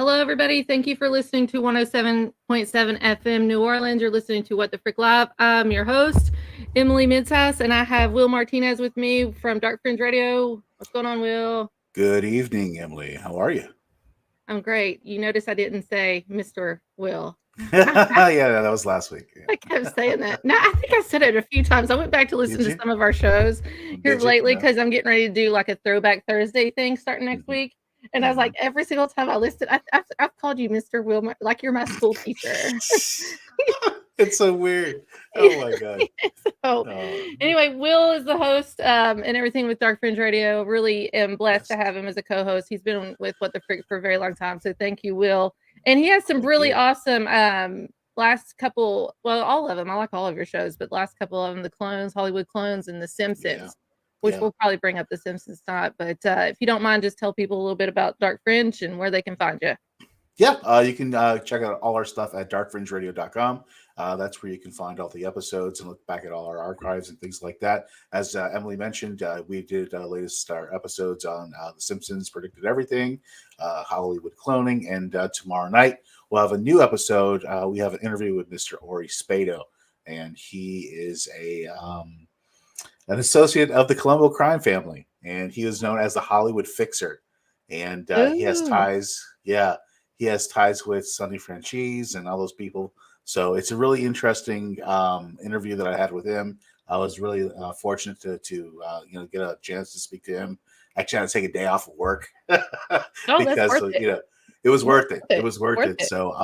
Hello, everybody. Thank you for listening to 107.7 FM New Orleans. You're listening to What the Frick Live. I'm your host, Emily Menshouse, and I have Will Martinez with me from Dark Fringe Radio. What's going on, Will? Good evening, Emily. How are you? I'm great. You notice I didn't say Mr. Will. Yeah, that was last week. Yeah. I kept saying that. No, I think I said it a few times. I went back to listen to some of our shows here lately because I'm getting ready to do like a Throwback Thursday thing starting next week. And I was like, every single time I listened, I've called you Mr. Will, like you're my school teacher. It's so weird. Oh my God. So, anyway, Will is the host and everything with Dark Fringe Radio. Really am blessed to have him as a co-host. He's been with What the Frick for a very long time. So thank you, Will. And he has some really awesome last couple, well, all of them. I like all of your shows, but last couple of them, the Clones, Hollywood Clones, and The Simpsons, which we'll probably bring up The Simpsons tonight. But if you don't mind, just tell people a little bit about Dark Fringe and where they can find you. Yeah, you can check out all our stuff at darkfringeradio.com. That's where you can find all the episodes and look back at all our archives and things like that. As Emily mentioned, we did latest our episodes on The Simpsons, Predicted Everything, Hollywood Cloning, and tomorrow night we'll have a new episode. We have an interview with Mr. Ori Spado, and he is an associate of the Colombo crime family, and he is known as the Hollywood Fixer, and he has ties. Yeah. He has ties with Sonny Franchise and all those people. So it's a really interesting interview that I had with him. I was really fortunate to get a chance to speak to him. Actually, I had to take a day off of work because it was worth it. It was worth it. So,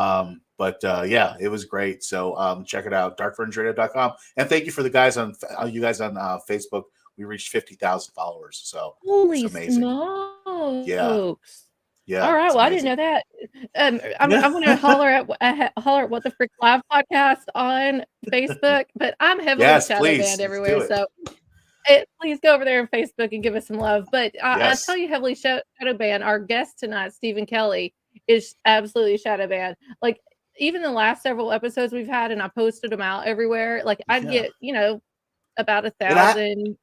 yeah, it was great. So check it out, darkfringeradio.com. And thank you for the guys on Facebook. We reached 50,000 followers. So holy it's amazing. Smokes. Yeah. All right. Well, I didn't know that. I'm going to holler at What the Frick Live podcast on Facebook, but I'm heavily shadow banned everywhere. So please go over there on Facebook and give us some love. But I tell you, heavily shadow banned. Our guest tonight, D Kelley, is absolutely shadow banned. Like even the last several episodes we've had, and I posted them out everywhere. Like I'd get, about 1,000.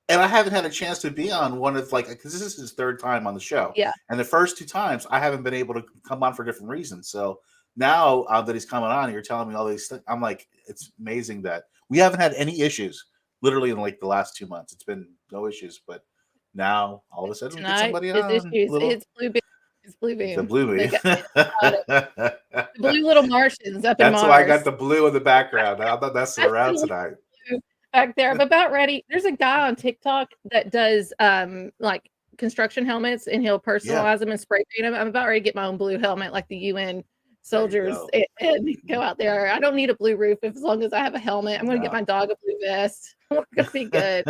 And I haven't had a chance to be on one of because this is his third time on the show. Yeah. And the first two times I haven't been able to come on for different reasons. So now that he's coming on, you're telling me all these things. I'm like, it's amazing that we haven't had any issues literally in the last 2 months. It's been no issues, but now all of a sudden we get somebody on. It's Blue Beam. It's Blue Beam. The Blue Beam. The blue little Martians up in Mars. That's why I got the blue in the background. I thought that's around tonight. Back there. I'm about ready. There's a guy on TikTok that does like construction helmets, and he'll personalize them and spray paint them. I'm about ready to get my own blue helmet like the UN soldiers and go out there. I don't need a blue roof as long as I have a helmet. I'm going to get my dog a blue vest. We're going to be good.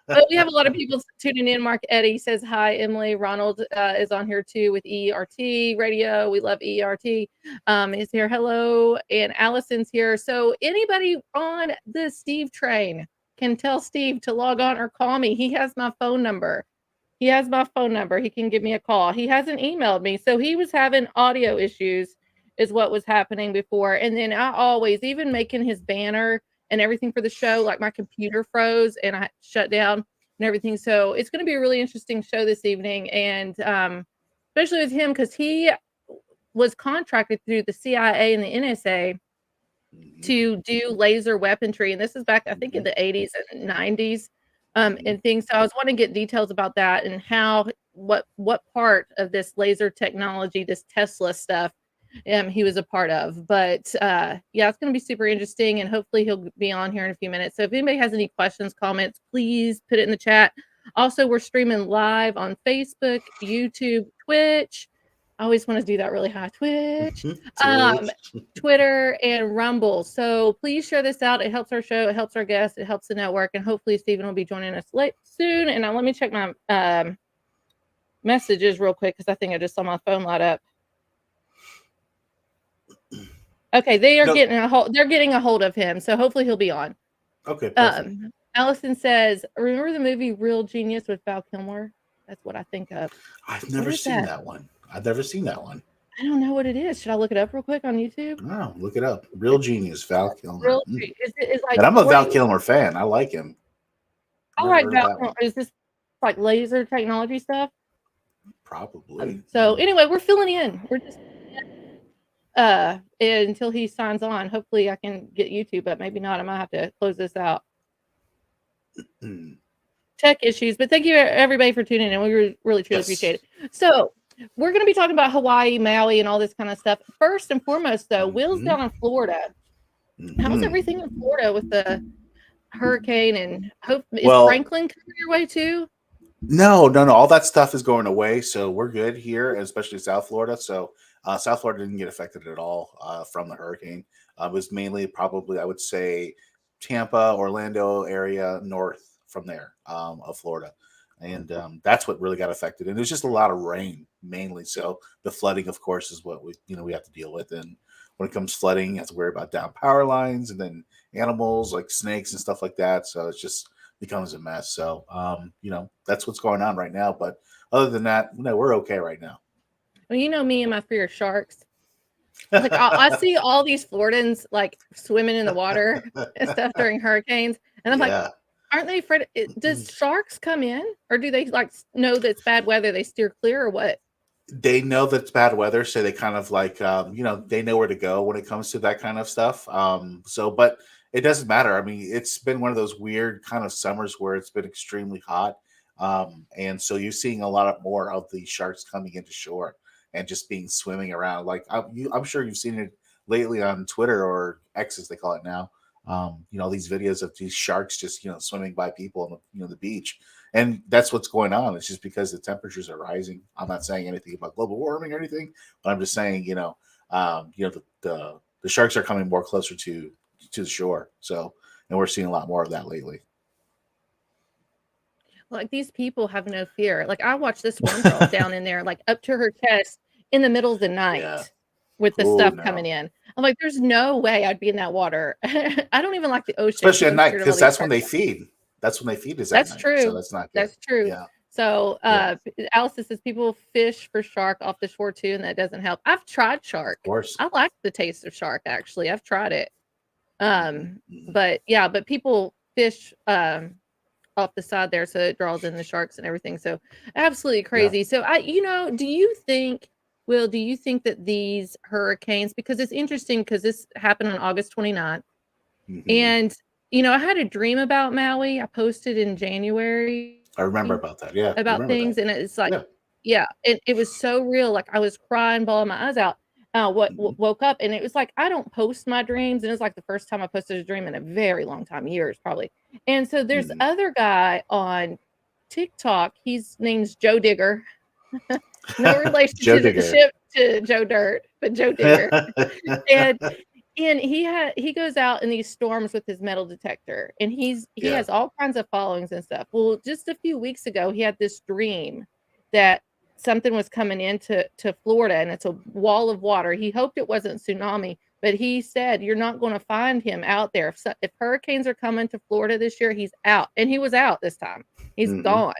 But we have a lot of people tuning in. Mark Eddy says hi, Emily. Ronald is on here too with ERT Radio. We love ERT. Is here. Hello. And Allison's here. So anybody on the Steve train can tell Steve to log on or call me. He has my phone number. He can give me a call. He hasn't emailed me. So he was having audio issues is what was happening before. And then I always, even making his banner and everything for the show, like my computer froze and I shut down and everything. So it's going to be a really interesting show this evening. And especially with him, because he was contracted through the CIA and the NSA to do laser weaponry. And this is back, I think, in the 80s and 90s and things. So I was wanting to get details about that and how, what part of this laser technology, this Tesla stuff, he was a part of. But it's going to be super interesting, and hopefully he'll be on here in a few minutes. So if anybody has any questions, comments, please put it in the chat. Also, we're streaming live on Facebook, YouTube, Twitch. I always want to do that really high. Twitch, Twitter, and Rumble. So please share this out. It helps our show. It helps our guests. It helps the network. And hopefully Stephen will be joining us soon. And now let me check my messages real quick, because I think I just saw my phone light up. Okay, they're getting a hold of him, so hopefully he'll be on. Okay. Perfect. Allison says, "Remember the movie Real Genius with Val Kilmer?" That's what I think of. I've never seen that one. I don't know what it is. Should I look it up real quick on YouTube? No, look it up. Real Genius, Val Kilmer. Like, and I'm a Val Kilmer fan. I like him. I like Val Kilmer. Is this like laser technology stuff? Probably. So anyway, we're filling in. We're just until he signs on. Hopefully I can get YouTube, but maybe not. I might have to close this out. Tech issues, but thank you everybody for tuning in. We really truly appreciate it. So we're going to be talking about Hawaii, Maui, and all this kind of stuff. First and foremost, though, Will's down in Florida. How's everything in Florida with the hurricane? And is Franklin coming your way too? No. All that stuff is going away, so we're good here, especially South Florida. So South Florida didn't get affected at all from the hurricane. It was mainly probably, I would say, Tampa, Orlando area north from there of Florida. And that's what really got affected. And it was just a lot of rain mainly. So the flooding, of course, is what we have to deal with. And when it comes to flooding, you have to worry about down power lines and then animals like snakes and stuff like that. So it's just becomes a mess. So, that's what's going on right now. But other than that, we're okay right now. Well, you know me and my fear of sharks. Like I see all these Floridans like swimming in the water and stuff during hurricanes, and I'm like, aren't they afraid? Does sharks come in, or do they like know that it's bad weather? They steer clear, or what? They know that it's bad weather, so they kind of like, they know where to go when it comes to that kind of stuff. But it doesn't matter. I mean, it's been one of those weird kind of summers where it's been extremely hot, and so you're seeing a lot more of the sharks coming into shore and just being swimming around. Like I'm sure you've seen it lately on Twitter or X as they call it now. These videos of these sharks just swimming by people on the beach, and that's what's going on. It's just because the temperatures are rising. I'm not saying anything about global warming or anything, but I'm just saying the sharks are coming more closer to the shore. So, and we're seeing a lot more of that lately. Like these people have no fear. Like I watched this one girl down in there, like up to her chest in the middle of the night with the stuff coming in. I'm like, there's no way I'd be in that water. I don't even like the ocean. Especially at night, because that's when they feed. That's when they feed is at night. True. So that's not good. That's true. Yeah. So Alice says people fish for shark off the shore too, and that doesn't help. I've tried shark. Of course. I like the taste of shark, actually. I've tried it. But people fish off the side there, so it draws in the sharks and everything. So absolutely crazy. So do you think, Will, that these hurricanes, because it's interesting because this happened on August 29th, and I had a dream about Maui. I posted in January. I remember about that. Yeah. About things, and it's like, it was so real. Like I was crying, bawling my eyes out. Woke up, and it was like I don't post my dreams, and it was like the first time I posted a dream in a very long time, years probably. And so there's other guy on TikTok. His name's Joe Digger. No relation to Joe Dirt, but Joe Digger. and he goes out in these storms with his metal detector, and he has all kinds of followings and stuff. Well, just a few weeks ago, he had this dream that something was coming into Florida, and it's a wall of water. He hoped it wasn't tsunami, but he said, you're not going to find him out there. If hurricanes are coming to Florida this year, he's out. And he was out this time. He's gone.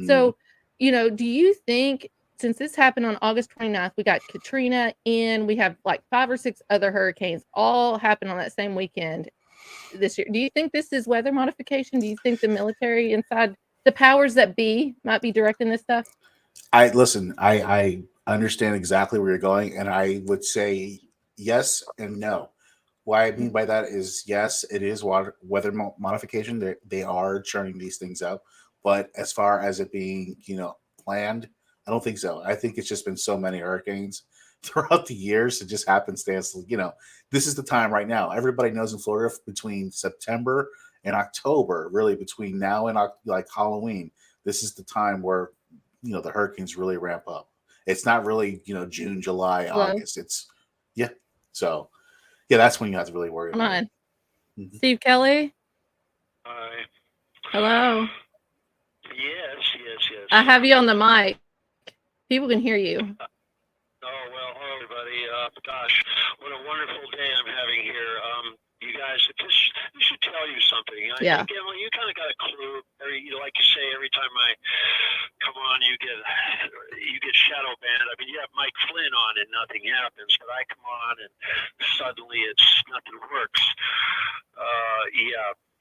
So, do you think, since this happened on August 29th, we got Katrina we have like 5 or 6 other hurricanes all happened on that same weekend this year. Do you think this is weather modification? Do you think the military inside the powers that be might be directing this stuff? I understand exactly where you're going, and I would say yes and no. What I mean by that is, yes, it is weather modification. They are churning these things out, but as far as it being, planned, I don't think so. I think it's just been so many hurricanes throughout the years. It just happenstance. This is the time right now. Everybody knows in Florida between September and October, really between now and like Halloween, this is the time where the hurricanes really ramp up. It's not really June, July, August. It's so that's when you have to really worry. Come on, Steve Kelley. Hi. Hello. Yes. I have you on the mic. People can hear you. Well, hello everybody. Gosh, what a wonderful day I'm having here. You guys, this should tell you something. I think, Emily, you kind of got a clue. Like you say, every time I come on, you get shadow banned. I mean, you have Mike Flynn on and nothing happens, but I come on and suddenly nothing works.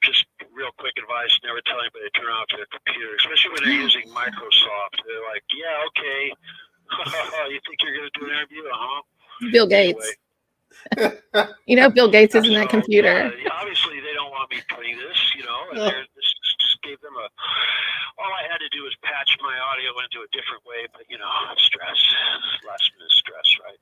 Just real quick advice: never tell anybody to turn off their computer, especially when they're using Microsoft. They're like, okay. You think you're going to do an interview? Bill Gates. You know, Bill Gates is in that computer. Obviously, they don't want me putting this, and this just gave them all I had to do was patch my audio into a different way, but, stress, last minute stress, right?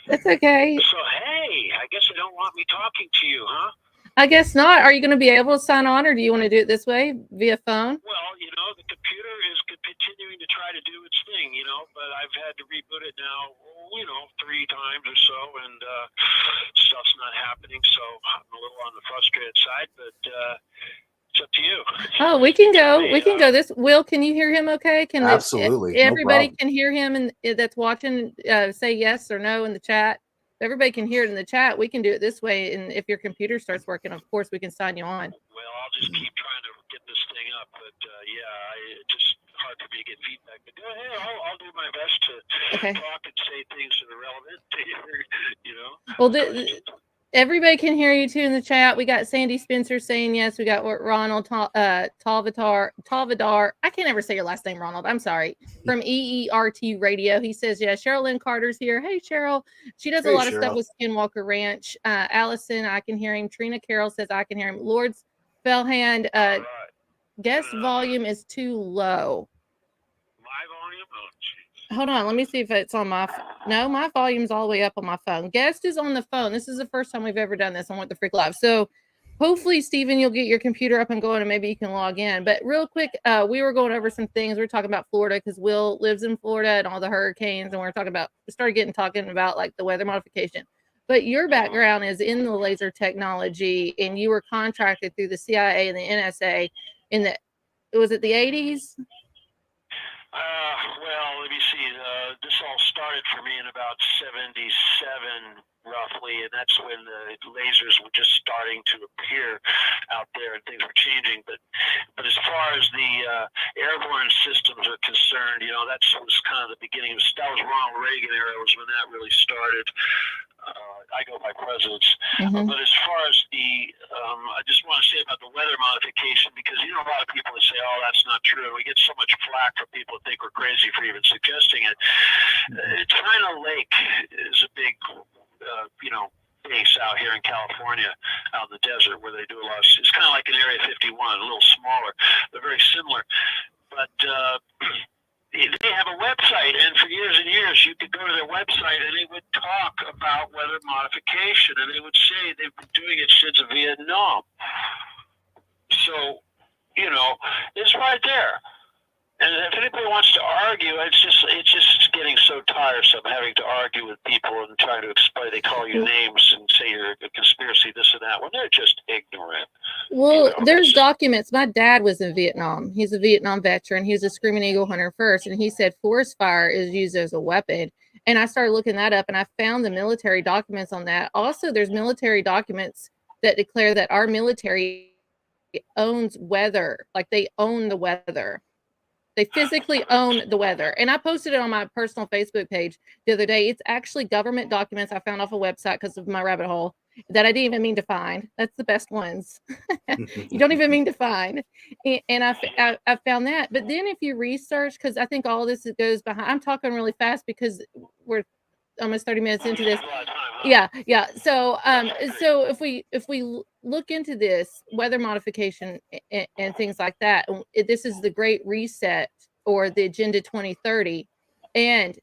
That's okay. So, hey, I guess they don't want me talking to you, huh? I guess not. Are you going to be able to sign on, or do you want to do it this way via phone? Well, the computer is continuing to try to do its thing, but I've had to reboot it now, 3 times or so, and stuff's not happening. So I'm a little on the frustrated side, but it's up to you. Oh, we can go. We can go. This Will, can you hear him? Okay, Absolutely. Everybody can hear him, and that's watching. Say yes or no in the chat. Everybody can hear it in the chat. We can do it this way, and if your computer starts working, of course, we can sign you on. Well, I'll just keep trying to get this thing up, but it's just hard for me to get feedback. But go ahead, I'll do my best to talk and say things that are relevant to your, Well, everybody can hear you too in the chat. We got Sandy Spencer saying yes. We got Ronald Talvadar. I can't ever say your last name, Ronald. I'm sorry. From EERT Radio. He says yes. Cheryl Lynn Carter's here. Hey, Cheryl. She does a lot of stuff with Skinwalker Ranch. Allison, I can hear him. Trina Carroll says I can hear him. Lords Fellhand, guest volume is too low. My volume? Oh, geez. Hold on, let me see if it's on my no, my volume's all the way up on my phone. Guest is on the phone. This is the first time we've ever done this on What the Frick Live. So hopefully, Stephen, you'll get your computer up and going and maybe you can log in. But real quick, we were going over some things. We were talking about Florida because Will lives in Florida and all the hurricanes. And we started talking about like the weather modification. But your background is in the laser technology and you were contracted through the CIA and the NSA was it the 80s? Well, let me see. This all started for me in about 77, roughly, and that's when the lasers were just starting to appear out there and things were changing. But as far as the airborne systems are concerned, that was kind of the beginning. That was Ronald Reagan era was when that really started. I go by presidents. Mm-hmm. But as far as I just want to say about the weather modification, because a lot of people that say, oh, that's not true. And we get so much flack from people that think we're crazy for even suggesting it. China Lake is a big, base out here in California, out in the desert where they do a lot of, it's kind of like an Area 51, a little smaller. They're very similar. But they have a website, and for years and years, you could go to their website, and they would talk about weather modification, and they would say they've been doing it since Vietnam. So, it's right there. And if anybody wants to argue, it's just getting so tiresome having to argue with people and trying to explain. They call you names and say you're a conspiracy, this and that, when they're just ignorant. Well, there's documents. My dad was in Vietnam. He's a Vietnam veteran. He was a Screaming Eagle hunter first, and he said forest fire is used as a weapon. And I started looking that up, and I found the military documents on that. Also, there's military documents that declare that our military owns weather, like they own the weather. They physically own the weather. And I posted it on my personal Facebook page the other day. It's actually government documents I found off a website because of my rabbit hole that I didn't even mean to find. That's the best ones. You don't even mean to find. And I found that. But then if you research, because I think all this goes behind, I'm talking really fast because we're almost 30 minutes into this. Yeah. So if we look into this weather modification and things like that, this is the Great Reset or the Agenda 2030, and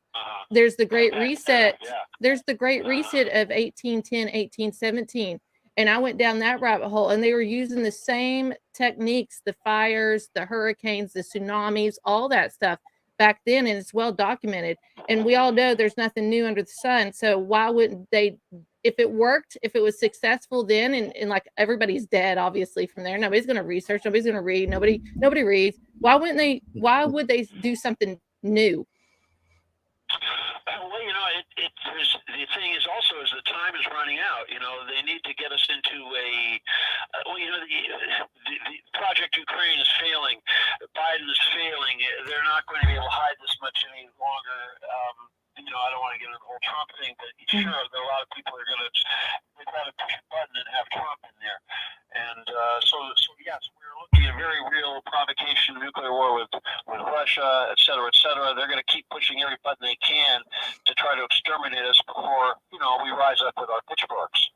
there's the Great Reset. There's the Great Reset of 1810, 1817, and I went down that rabbit hole, and they were using the same techniques, the fires, the hurricanes, the tsunamis, all that stuff back then, and it's well documented. And we all know there's nothing new under the sun. So why wouldn't they, if it worked, if it was successful then, and like everybody's dead, obviously, from there, nobody's going to research, nobody's going to read, nobody reads. Why would they do something new? Well, the thing is also is the time is running out. They need to get us into the Project Ukraine is failing. Biden is failing. They're not going to be able to hide this much any longer. I don't want to get into the whole Trump thing, but sure, there are a lot of people who are going to push a button and have Trump in there. And so yes, we're looking at a very real provocation, nuclear war with Russia, et cetera, et cetera. They're going to keep pushing every button they can to try to exterminate us before, we rise up with our pitchforks.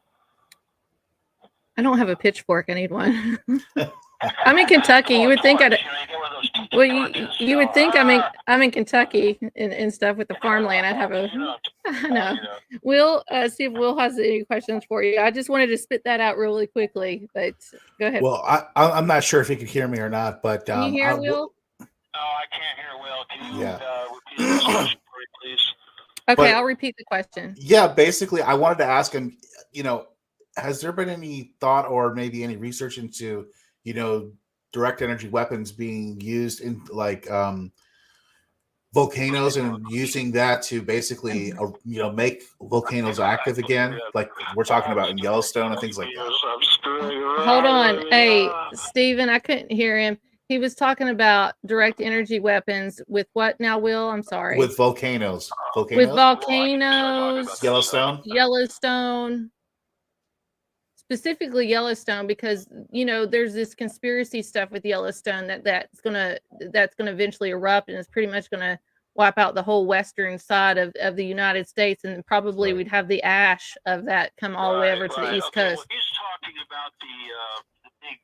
I don't have a pitchfork. I need one. I'm in Kentucky. You would think I'd. Well, you would think I'm in Kentucky and stuff with the farmland. I'd have a. I know. We'll see if Will has any questions for you. I just wanted to spit that out really quickly, but go ahead. Well, I'm not sure if you could hear me or not, but can you hear Will? No, I can't hear Will. Can you repeat the question for me, please? Okay, I'll repeat the question. Yeah, basically, I wanted to ask him. Has there been any thought or maybe any research into direct energy weapons being used in like volcanoes and using that to basically make volcanoes active again, like we're talking about in Yellowstone and things like that? Hold on. Hey, Stephen, I couldn't hear him. He was talking about direct energy weapons with what now, Will? I'm sorry. With volcanoes. With volcanoes. Yellowstone. Specifically Yellowstone, because there's this conspiracy stuff with Yellowstone that's gonna eventually erupt, and it's pretty much gonna wipe out the whole western side of the United States, and probably we'd have the ash of that come all the way over to the East Coast. Well, he's talking about the big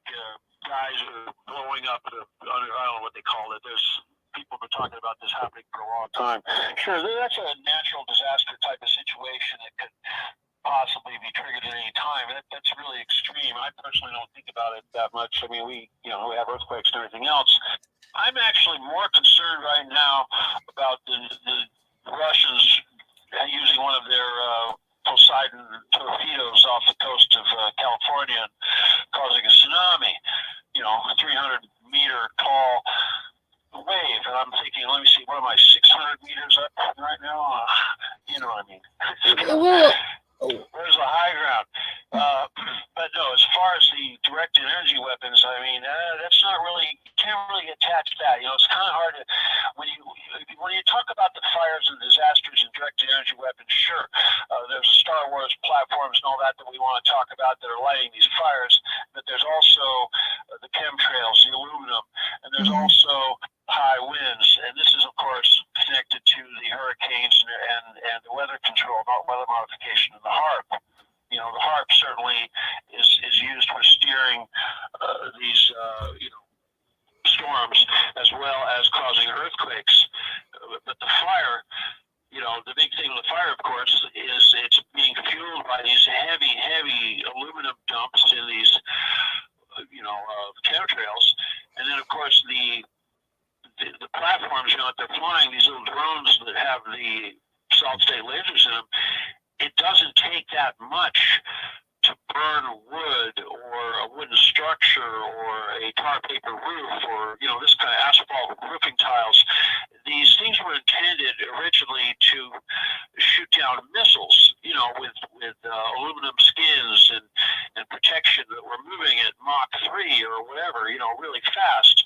guys who are blowing up I don't know what they call it. There's people have been talking about this happening for a long time. Sure, that's a natural disaster type of situation that could possibly be triggered at any time. That's really extreme. I personally don't think about it that much. I mean, we have earthquakes and everything else. I'm actually more concerned right now about the Russians using one of their Poseidon torpedoes off the coast of California, causing a tsunami. 300-meter tall wave, and I'm thinking, let me see, what am I, 600 meters up right now? You know what I mean? Well, there's a high ground. But no, as far as the direct energy weapons, I mean, that's not really, you can't really attach that. It's kind of hard to, when you talk about the fires and disasters and direct energy weapons, sure, there's the Star Wars platforms and all that we want to talk about that are lighting these fires, but there's also the chemtrails, the aluminum, and there's also high winds, and this is, of course, connected to the hurricanes and the weather control, not weather modification, and the HARP. The HARP certainly is used for steering these storms as well as causing earthquakes. But the fire, the big thing with the fire, of course, is it's being fueled by these heavy aluminum dumps in these chemtrails, and then of course the platforms that they're flying, these little drones that have the solid state lasers in them, it doesn't take that much to burn wood or a wooden structure or a tar paper roof or this kind of asphalt roofing tiles. These things were intended originally to shoot down missiles, with aluminum skins and protection that were moving at Mach 3 or whatever, really fast.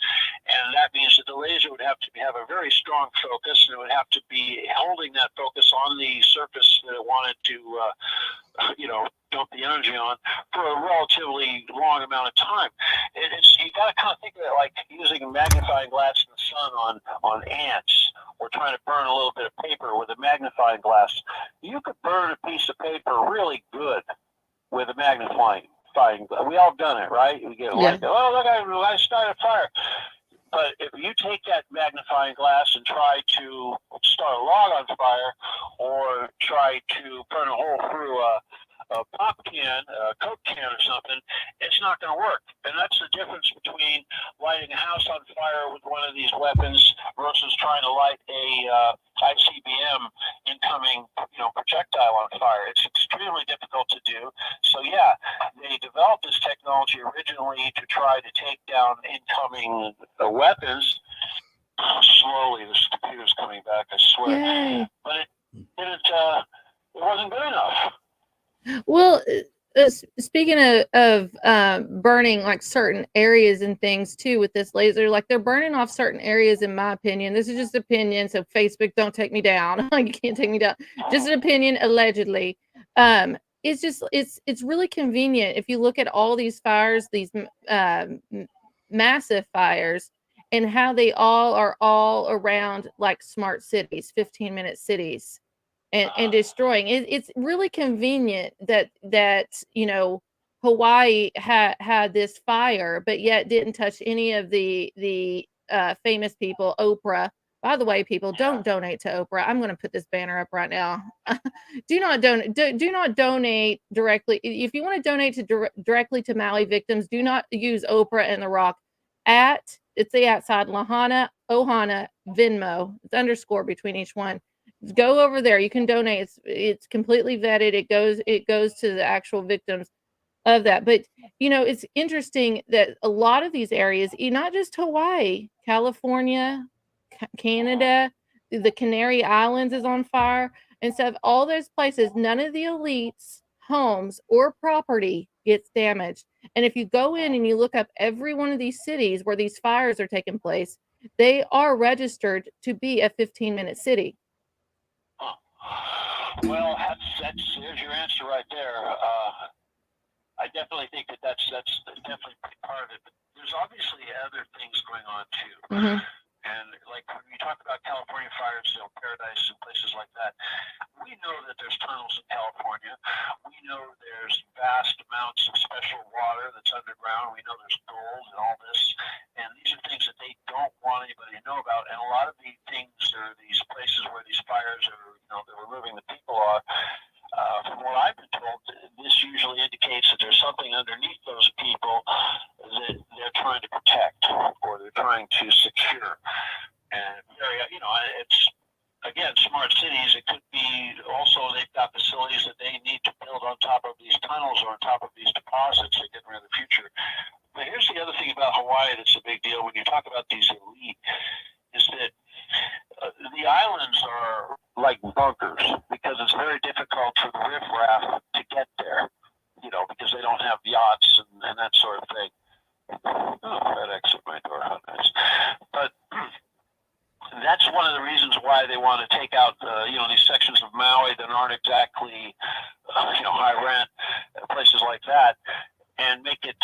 And that means that the laser would have to have a very strong focus, and it would have to be holding that focus on the surface that it wanted to, dump the energy on for a relatively long amount of time. You got to kind of think of it like using a magnifying glass in the sun on ants, or trying to burn a little bit of paper with a magnifying glass. You could burn a piece of paper really good with a magnifying glass. We all done it, right? We get like, oh look, I started a fire. But if you take that magnifying glass and try to start a log on fire, or try to burn a hole through a pop can, a Coke can or something, it's not going to work. And that's the difference between lighting a house on fire with one of these weapons versus trying to light a ICBM incoming, projectile on fire. It's extremely difficult to do. So yeah, they developed this technology originally to try to take down incoming weapons. Slowly, this computer's coming back, I swear. Yay. But it wasn't good enough. Well, speaking of burning like certain areas and things too with this laser, like they're burning off certain areas, in my opinion. This is just opinion, so Facebook, don't take me down. You can't take me down. Just an opinion, allegedly. It's really convenient if you look at all these fires, these massive fires, and how they all are all around like smart cities, 15-minute cities. and destroying. It's really convenient that Hawaii had this fire, but yet didn't touch any of the famous people. Oprah. By the way, people, don't donate to Oprah. I'm going to put this banner up right now. Do not donate directly. If you want to donate directly to Maui victims, do not use Oprah and The Rock. It's the outside Lahana Ohana Venmo. It's underscore between each one. Go over there. You can donate. It's completely vetted. It goes to the actual victims of that. But it's interesting that a lot of these areas, not just Hawaii, California, Canada, the Canary Islands is on fire and stuff. All those places, none of the elites' homes or property gets damaged. And if you go in and you look up every one of these cities where these fires are taking place, they are registered to be a 15-minute city. Well, there's your answer right there. I definitely think that's definitely part of it. But there's obviously other things going on too. Mm-hmm. And like when you talk about California fires, Paradise and places like that, we know that there's tunnels in California. We know there's vast amounts of special water that's underground. We know there's gold and all this. And these are things that they don't want anybody to know about. And a lot of these things are these places where these fires are, they're removing the people are. From what I've been told, this usually indicates that there's something underneath those people that they're trying to protect or they're trying to secure. And it's again smart cities. It could be also they've got facilities that they need to build on top of these tunnels or on top of these deposits to get rid of the future. But here's the other thing about Hawaii that's a big deal when you talk about these elite is that the islands are like bunkers because it's very difficult for the riffraff to get there, because they don't have yachts and that sort of thing. Oh, FedEx at my door, how nice. But that's one of the reasons why they want to take out, these sections of Maui that aren't exactly, high rent, places like that, and make it,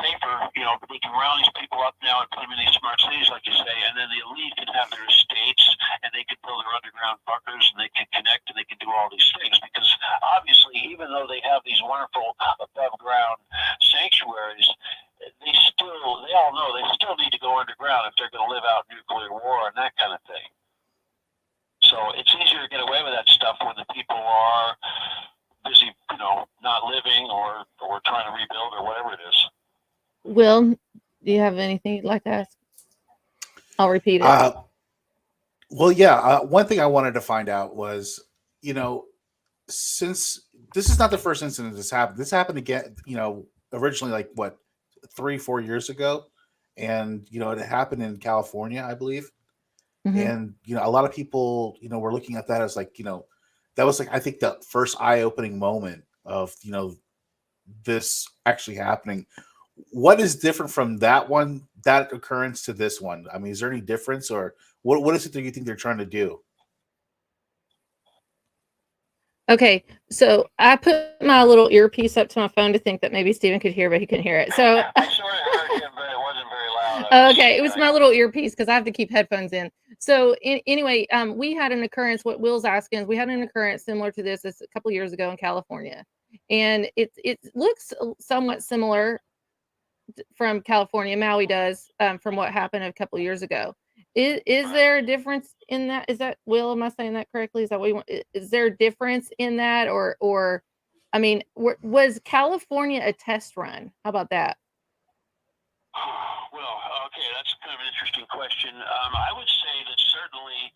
safer. They can round these people up now and put them in these smart cities, like you say, and then the elite can have their estates, and they can build their underground bunkers, and they can connect, and they can do all these things. Because obviously, even though they have these wonderful above-ground sanctuaries, they all know they still need to go underground if they're going to live out nuclear war and that kind of thing. So it's easier to get away with that stuff when the people are busy, not living or trying to rebuild or whatever it is. Will, do you have anything you'd like to ask? I'll repeat it. One thing I wanted to find out was, since this is not the first incident this happened again, originally 3-4 years ago, and it happened in California, I believe. Mm-hmm. And a lot of people were looking at that as that was I think the first eye-opening moment of this actually happening. What is different from that occurrence to this one? I mean, is there any difference, or what is it that you think they're trying to do? Okay, so I put my little earpiece up to my phone to think that maybe Stephen could hear, but he couldn't hear it. So I sort of heard him, but it wasn't very loud. Okay, it was my little earpiece because I have to keep headphones in. So anyway, we had an occurrence. What Will's asking is, we had an occurrence similar to this a couple years ago in California, and it looks somewhat similar from California. Maui does from what happened a couple years ago. Is there a difference in that? Is that, Will, am I saying that correctly? Is that what you want? Is there a difference in that, or I mean, was California a test run? How about that? Well, okay, that's kind of an interesting question. I would say that certainly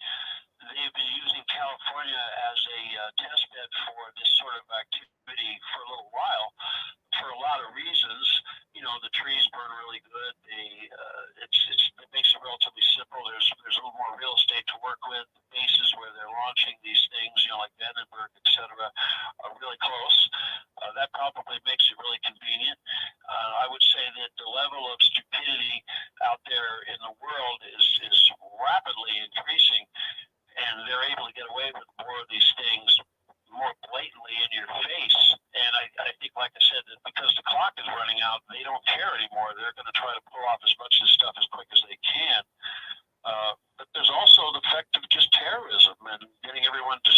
they've been using California as a test bed for this sort of activity for a little while, for a lot of reasons. The trees burn really good. It makes it relatively simple. There's a little more real estate to work with. The bases where they're launching these things, like Vandenberg, et cetera, are really close. That probably makes it really convenient. I would say that the level of stupidity out there in the world is rapidly increasing, and they're able to get away with more of these things more blatantly in your face. And I think, like I said, that because the clock is running out, they don't care anymore. They're going to try to pull off as much of this stuff as quick as they can. But there's also the effect of just terrorism and getting everyone to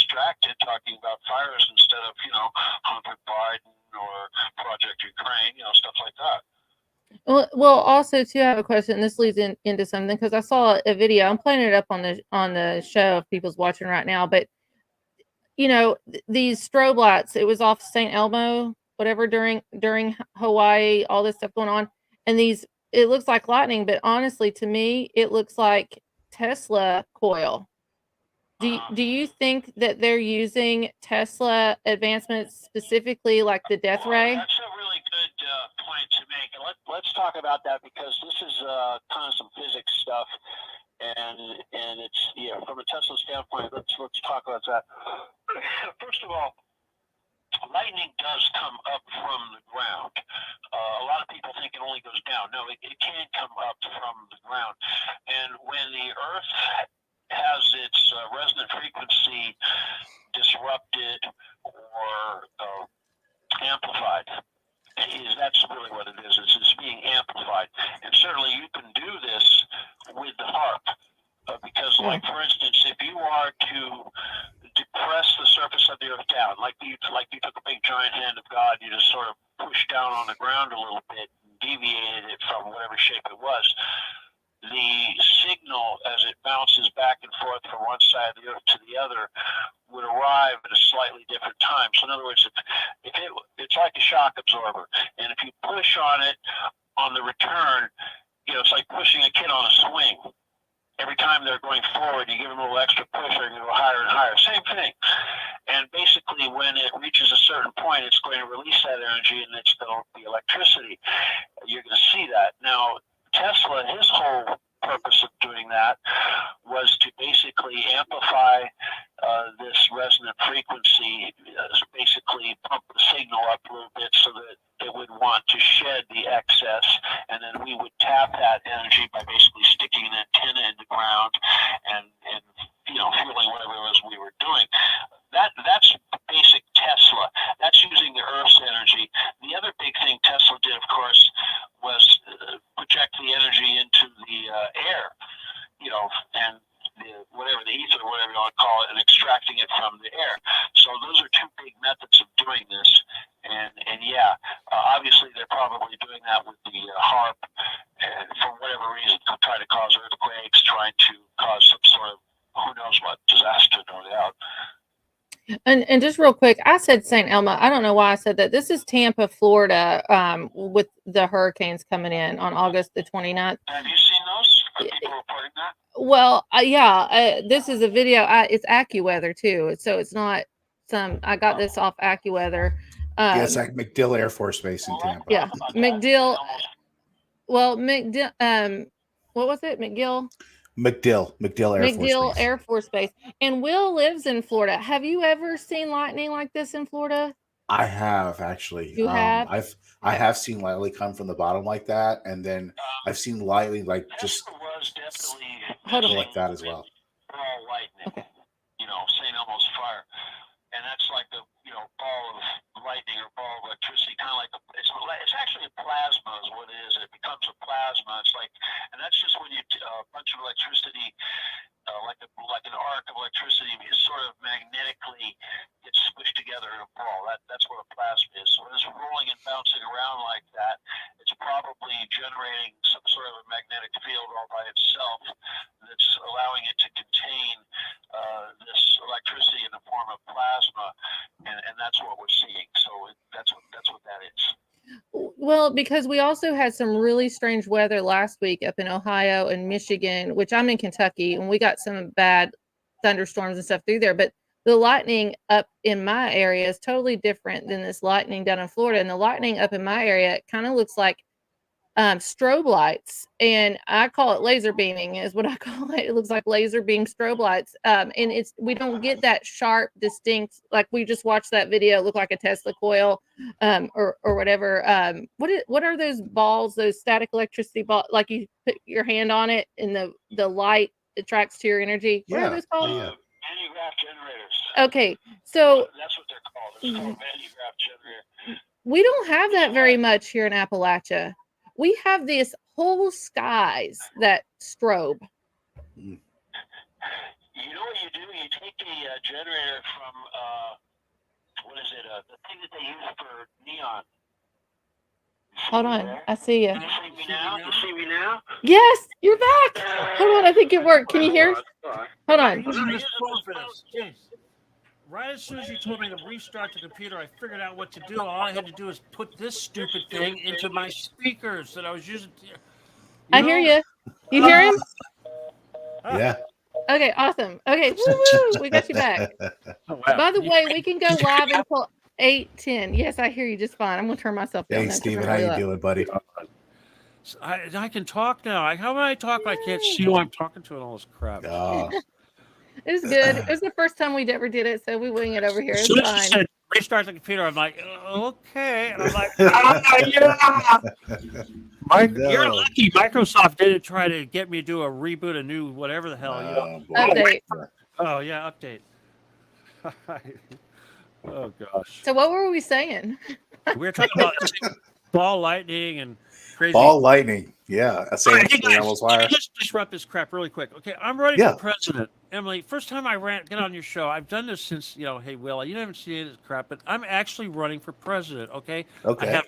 Well, also too, I have a question. This leads into something because I saw a video. I'm playing it up on the show if people's watching right now. But these strobe lights. It was off St. Elmo, whatever during Hawaii. All this stuff going on, and it looks like lightning. But honestly, to me, it looks like Tesla coil. Do you think that they're using Tesla advancements specifically, like the death ray? That's a really good point to make. And let's talk about that because this is kind of some physics stuff, and it's from a Tesla standpoint. Let's talk about that. First of all, lightning does come up from the ground. A lot of people think it only goes down. No, it can come up from the ground, and when the Earth has its resonant frequency disrupted or amplified. That's really what it is. It's being amplified. And certainly you can do this with the harp. Because, like, for instance, if you are to depress the surface of the Earth down, like you took a big giant hand of God, you just sort of pushed down on the ground a little bit and deviated it from whatever shape it was, the signal as it bounces back and forth from one side of the Earth to the other would arrive at a slightly different time. So in other words, it's like a shock absorber. And if you push on it on the return, it's like pushing a kid on a swing. Every time they're going forward, you give them a little extra push, they're going to go higher and higher. Same thing. And basically, when it reaches a certain point, it's going to release that energy, and it's going to be electricity. You're going to see that. Now, Tesla, his whole purpose of doing that was to basically amplify this resonant frequency, basically pump the signal up a little bit so that it would want to shed the excess, and then we would tap that energy by basically sticking an antenna in the ground and feeling whatever it was we were doing. That's basic Tesla. That's using the Earth's energy. The other big thing Tesla did, of course, was project the energy into the air, and the ether, whatever you want to call it, and extracting it from the air. So those are two big methods of doing this. And obviously they're probably doing that with the HARP, and for whatever reason, to try to cause earthquakes, trying to cause some sort of who knows what disaster, no doubt. And just real quick, I said St. Elmo. I don't know why I said that. This is Tampa, Florida, with the hurricanes coming in on August the 29th. Have you seen those? Are people reporting that? Well, this is a video. It's AccuWeather too, so it's not some. I got this off AccuWeather. It's like MacDill Air Force Base in Tampa. Yeah, MacDill. Well, MacDill. What was it? MacDill Air Force Base. And Will lives in Florida. Have you ever seen lightning like this in Florida? I have, actually. You have? I have seen lightning come from the bottom like that, and then I've seen lightning like just like that as well. Ball lightning. Okay. St. Elmo's fire, and that's like a ball of lightning or ball of electricity, kind of like it's actually a plasma is what it is. It becomes a plasma. It's like, and that's just when a bunch of electricity, like an arc of electricity, is sort of magnetically gets squished together in a ball. That's what a plasma is. So when it's rolling and bouncing around like that, it's probably generating some sort of a magnetic field all by itself that's allowing it to contain this electricity in the form of plasma, and that's what we're seeing. So that's what that is. Well, because we also had some really strange weather last week up in Ohio and Michigan, which I'm in Kentucky, and we got some bad thunderstorms and stuff through there. But the lightning up in my area is totally different than this lightning down in Florida. And the lightning up in my area kind of looks like strobe lights, and I call it laser beaming is what I call it. It looks like laser beam strobe lights. And we don't get that sharp, distinct, like we just watched that video, look like a Tesla coil, or whatever. What are those balls, those static electricity balls, like you put your hand on it and the light attracts to your energy? What are those called? Manugraph generators. Okay, so that's what they're called. It's called manugraph generator. We don't have that very much here in Appalachia. We have these whole skies that strobe. You know what you do? You take a generator from, what is it, the thing that they use for neon. Hold on. I see you. You see me now? You see me now? Yes, you're back. Hold on. I think it worked. Can you hear? Hold on. I'm using this phone for this. James, right as soon as you told me to restart the computer, I figured out what to do. All I had to do is put this stupid thing into my speakers that I was using. I hear you. You hear him? Yeah. Okay, awesome. Okay, woo-woo, we got you back. Oh, wow. By the way, we can go live until 8:10. Yes, I hear you just fine. I'm going to turn myself down. Hey, Steven, how you doing, buddy? I can talk now. How when I talk, I can't see who I'm talking to and all this crap. It was good. It was the first time we'd ever did it, so we wing it over here. It's fine. Said, restart the computer. I'm like, okay. And I'm like, yeah. You're lucky. Microsoft didn't try to get me to do a reboot, a new whatever the hell. Update. Oh, yeah, update. Oh, gosh. So what were we saying? We were talking about ball lightning and crazy. Ball lightning. Yeah. Hey guys, let's disrupt this crap really quick. Okay, I'm running for president. Emily, first time I get on your show. I've done this since, hey, Will, you haven't seen this crap, but I'm actually running for president, okay? Okay.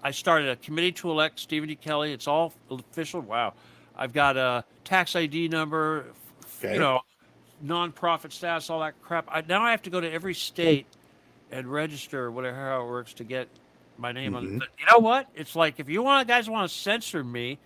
I started a committee to elect Stephen D. Kelley. It's all official. Wow. I've got a tax ID number, nonprofit status, all that crap. Now I have to go to every state and register, whatever how it works, to get my name on it. But you know what? It's like, if you guys want to censor me,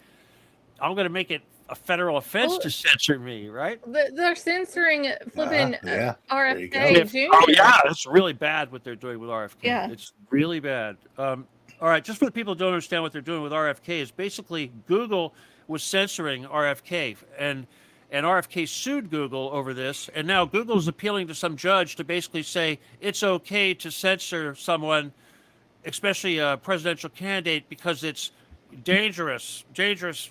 I'm going to make it a federal offense to censor me, right? They're censoring flipping RFK Jr. Oh, yeah, it's really bad what they're doing with RFK. Yeah. It's really bad. All right, just for the people who don't understand what they're doing with RFK, is basically Google was censoring RFK, and RFK sued Google over this, and now Google is appealing to some judge to basically say it's okay to censor someone, especially a presidential candidate, because it's dangerous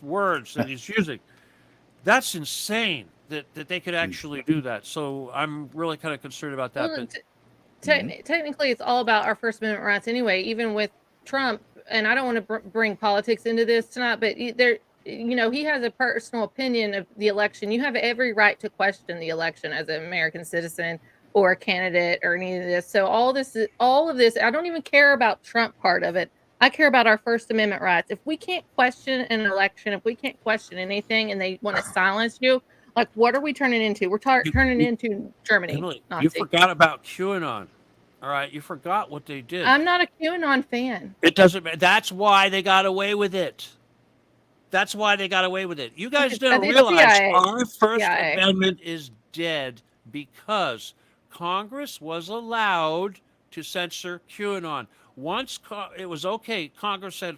words that he's using. That's insane that they could actually do that. So I'm really kind of concerned about that. Well, technically, it's all about our First Amendment rights anyway, even with Trump. And I don't want to bring politics into this tonight, but he has a personal opinion of the election. You have every right to question the election as an American citizen or a candidate or any of this. So all of this, I don't even care about Trump part of it. I care about our First Amendment rights. If we can't question an election, if we can't question anything, and they want to silence you, like, what are we turning into? We're turning into Germany. Emily, you forgot about QAnon. All right, you forgot what they did. I'm not a QAnon fan. It doesn't matter. That's why they got away with it. You guys don't realize our First Amendment is dead because Congress was allowed to censor QAnon. Once it was okay, Congress said,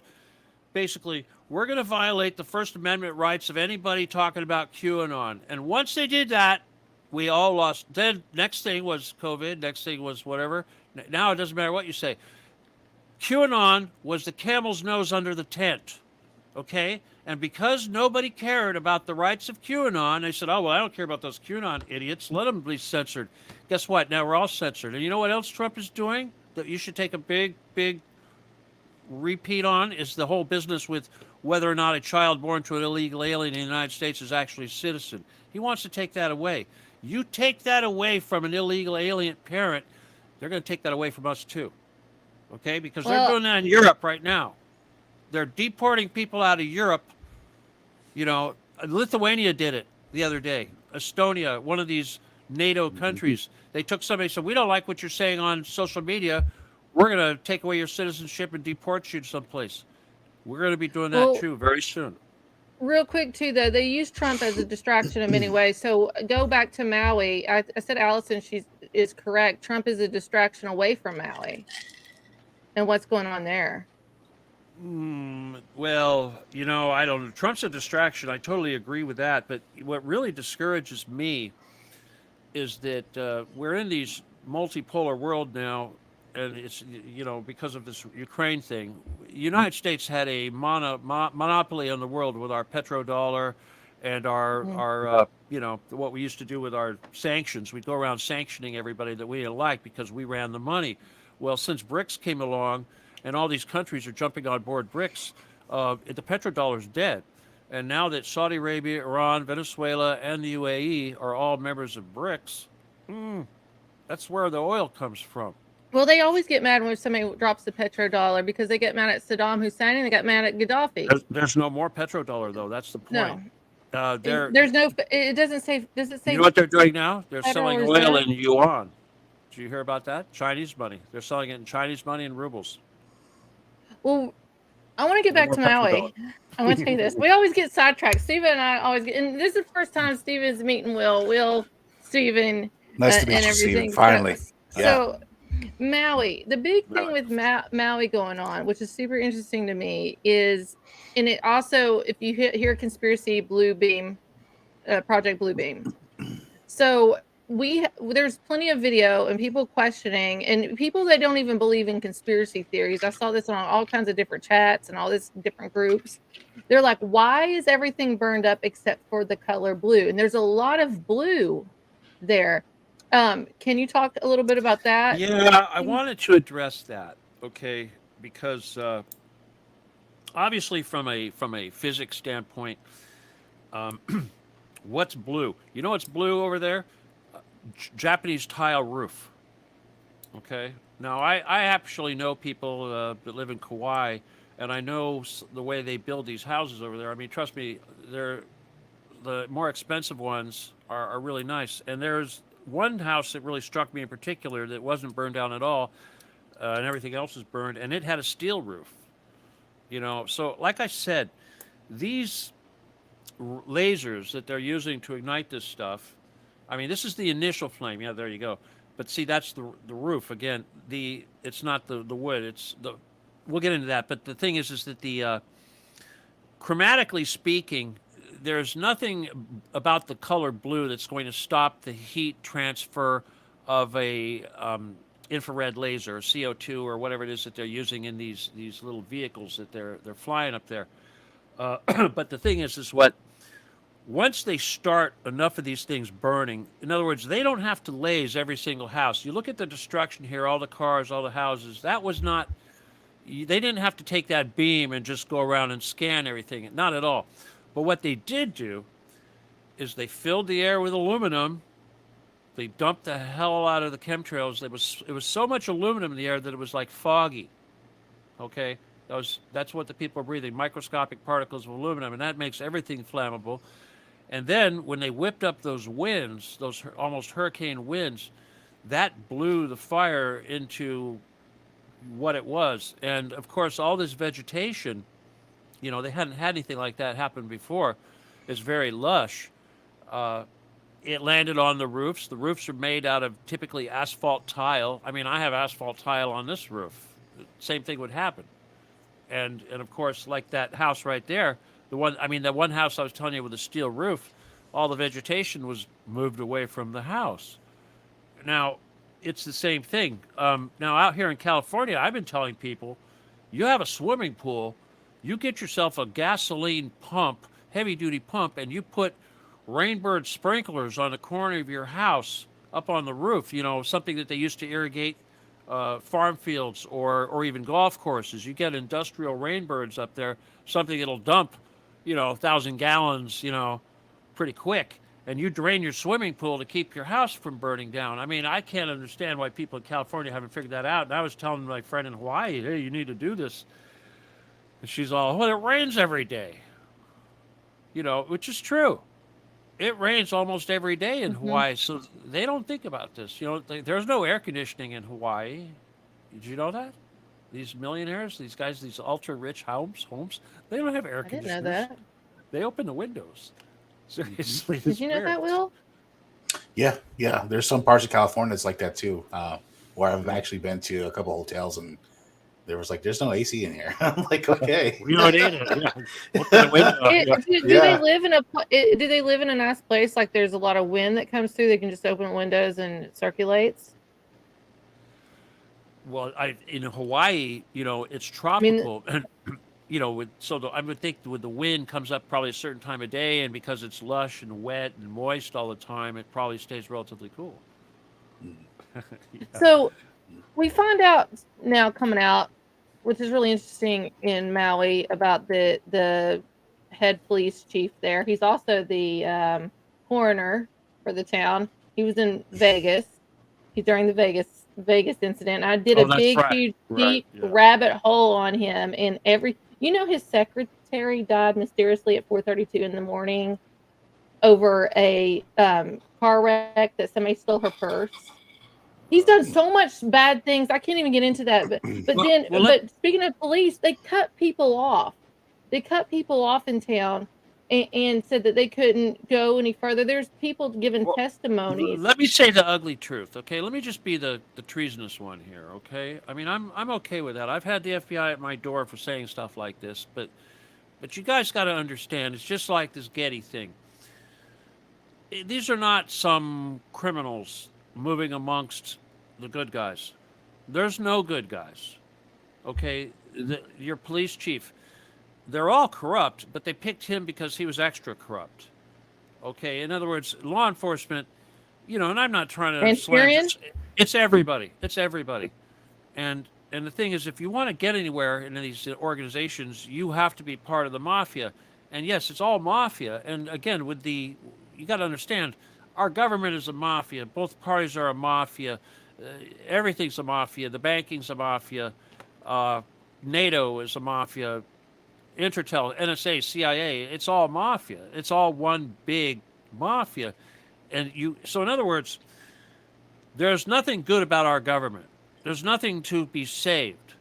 basically, we're going to violate the First Amendment rights of anybody talking about QAnon. And once they did that, we all lost. Then next thing was COVID. Next thing was whatever. Now it doesn't matter what you say. QAnon was the camel's nose under the tent. Okay? And because nobody cared about the rights of QAnon, they said, oh, well, I don't care about those QAnon idiots. Let them be censored. Guess what? Now we're all censored. And you know what else Trump is doing that you should take a big repeat on is the whole business with whether or not a child born to an illegal alien in the United States is actually a citizen. He wants to take that away. You take that away from an illegal alien parent, they're going to take that away from us too. Okay? Because they're doing that in Europe right now. They're deporting people out of Europe. Lithuania did it the other day. Estonia, one of these NATO countries, they took somebody and said, we don't like what you're saying on social media. We're going to take away your citizenship and deport you to someplace. We're going to be doing that too very soon. Real quick too, though, they use Trump as a distraction in many ways. So go back to Maui. I said Allison, she is correct. Trump is a distraction away from Maui and what's going on there. Well, I don't know. Trump's a distraction. I totally agree with that. But what really discourages me is that we're in these multipolar world now, and it's, because of this Ukraine thing. The United States had a monopoly on the world with our petrodollar and our what we used to do with our sanctions. We'd go around sanctioning everybody that we didn't like because we ran the money. Well, since BRICS came along, and all these countries are jumping on board BRICS, the petrodollar is dead. And now that Saudi Arabia, Iran, Venezuela, and the UAE are all members of BRICS, that's where the oil comes from. Well, they always get mad when somebody drops the petrodollar because they get mad at Saddam Hussein and they got mad at Gaddafi. There's no more petrodollar, though. That's the point. No. There's no. It doesn't say. Does it say? You know what they're doing now? They're selling oil in yuan. Did you hear about that? Chinese money. They're selling it in Chinese money and rubles. Well, I want to get back to Maui. I want to tell you this. We always get sidetracked. Steven and I always get, and this is the first time Steven's meeting Will, Steven, nice to meet and you, everything. Steven. Finally. So Maui, the big thing with Maui going on, which is super interesting to me, is, and it also, if you hear conspiracy, Bluebeam, Project Bluebeam. So there's plenty of video and people questioning, and people that don't even believe in conspiracy theories. I saw this on all kinds of different chats and all this different groups. They're like, why is everything burned up except for the color blue? And there's a lot of blue there. Can you talk a little bit about that? Yeah, I wanted to address that, okay, because obviously from a physics standpoint, what's blue? You know what's blue over there? Japanese tile roof. Okay. Now I actually know people that live in Kauai, and I know the way they build these houses over there. I mean, trust me, the more expensive ones are really nice. And there's one house that really struck me in particular that wasn't burned down at all, and everything else is burned, and it had a steel roof. You know, so like I said, these lasers that they're using to ignite this stuff, I mean, this is the initial flame. Yeah, there you go. But see, that's the roof. Again, it's not the wood. It's the. We'll get into that. But the thing is that the chromatically speaking, there's nothing about the color blue that's going to stop the heat transfer of a infrared laser, CO2, or whatever it is that they're using in these little vehicles that they're flying up there. But the thing is what. Once they start enough of these things burning, in other words, they don't have to laze every single house. You look at the destruction here, all the cars, all the houses, that was not, they didn't have to take that beam and just go around and scan everything. Not at all. But what they did do is they filled the air with aluminum. They dumped the hell out of the chemtrails. It was so much aluminum in the air that it was like foggy. Okay? That's what the people are breathing, microscopic particles of aluminum, and that makes everything flammable. And then when they whipped up those winds, those almost hurricane winds, that blew the fire into what it was. And of course, all this vegetation, you know, they hadn't had anything like that happen before. It's very lush. It landed on the roofs. The roofs are made out of typically asphalt tile. I mean, I have asphalt tile on this roof. Same thing would happen. And of course, like that house right there, that one house I was telling you with the steel roof, all the vegetation was moved away from the house. Now, it's the same thing. Now, out here in California, I've been telling people, you have a swimming pool, you get yourself a gasoline pump, heavy-duty pump, and you put Rainbird sprinklers on the corner of your house up on the roof, you know, something that they used to irrigate farm fields or even golf courses. You get industrial Rainbirds up there, something that'll dump, 1,000 gallons, pretty quick. And you drain your swimming pool to keep your house from burning down. I mean, I can't understand why people in California haven't figured that out. And I was telling my friend in Hawaii, hey, you need to do this. And she's all, well, it rains every day. Which is true. It rains almost every day in Hawaii, so they don't think about this. There's no air conditioning in Hawaii. Did you know that? These millionaires, these guys, these ultra-rich homes, they don't have air conditioners. I didn't know that. They open the windows. Seriously. Did you know that, Will? Yeah. There's some parts of California that's like that too, where I've actually been to a couple hotels and there was like, there's no AC in here. I'm like, okay. We don't need it. Do they live in do they live in a nice place? Like there's a lot of wind that comes through. They can just open windows and it circulates. Well, in Hawaii, it's tropical. I would think with the wind comes up probably a certain time of day, and because it's lush and wet and moist all the time, it probably stays relatively cool. Yeah. So we find out now coming out, which is really interesting in Maui, about the head police chief there. He's also the coroner for the town. He was in Vegas. He's during the Vegas Vegas incident. I did a big, huge, deep rabbit hole on him, and his secretary died mysteriously at 4:32 in the morning over a car wreck that somebody stole her purse. He's done so much bad things. I can't even get into that. But speaking of police, they cut people off. They cut people off in town and said that they couldn't go any further. There's people giving testimonies. Let me say the ugly truth, okay? Let me just be the treasonous one here, okay? I mean, I'm okay with that. I've had the FBI at my door for saying stuff like this, but you guys got to understand, it's just like this Getty thing. These are not some criminals moving amongst the good guys. There's no good guys, okay? Your police chief, they're all corrupt, but they picked him because he was extra corrupt. Okay, in other words, law enforcement, and I'm not trying to slam. It's everybody. It's everybody. And the thing is, if you want to get anywhere in these organizations, you have to be part of the mafia. And yes, it's all mafia. And again, you got to understand, our government is a mafia. Both parties are a mafia. Everything's a mafia. The banking's a mafia. NATO is a mafia. Intertel, NSA, CIA, it's all mafia. It's all one big mafia. So in other words, there's nothing good about our government. There's nothing to be saved.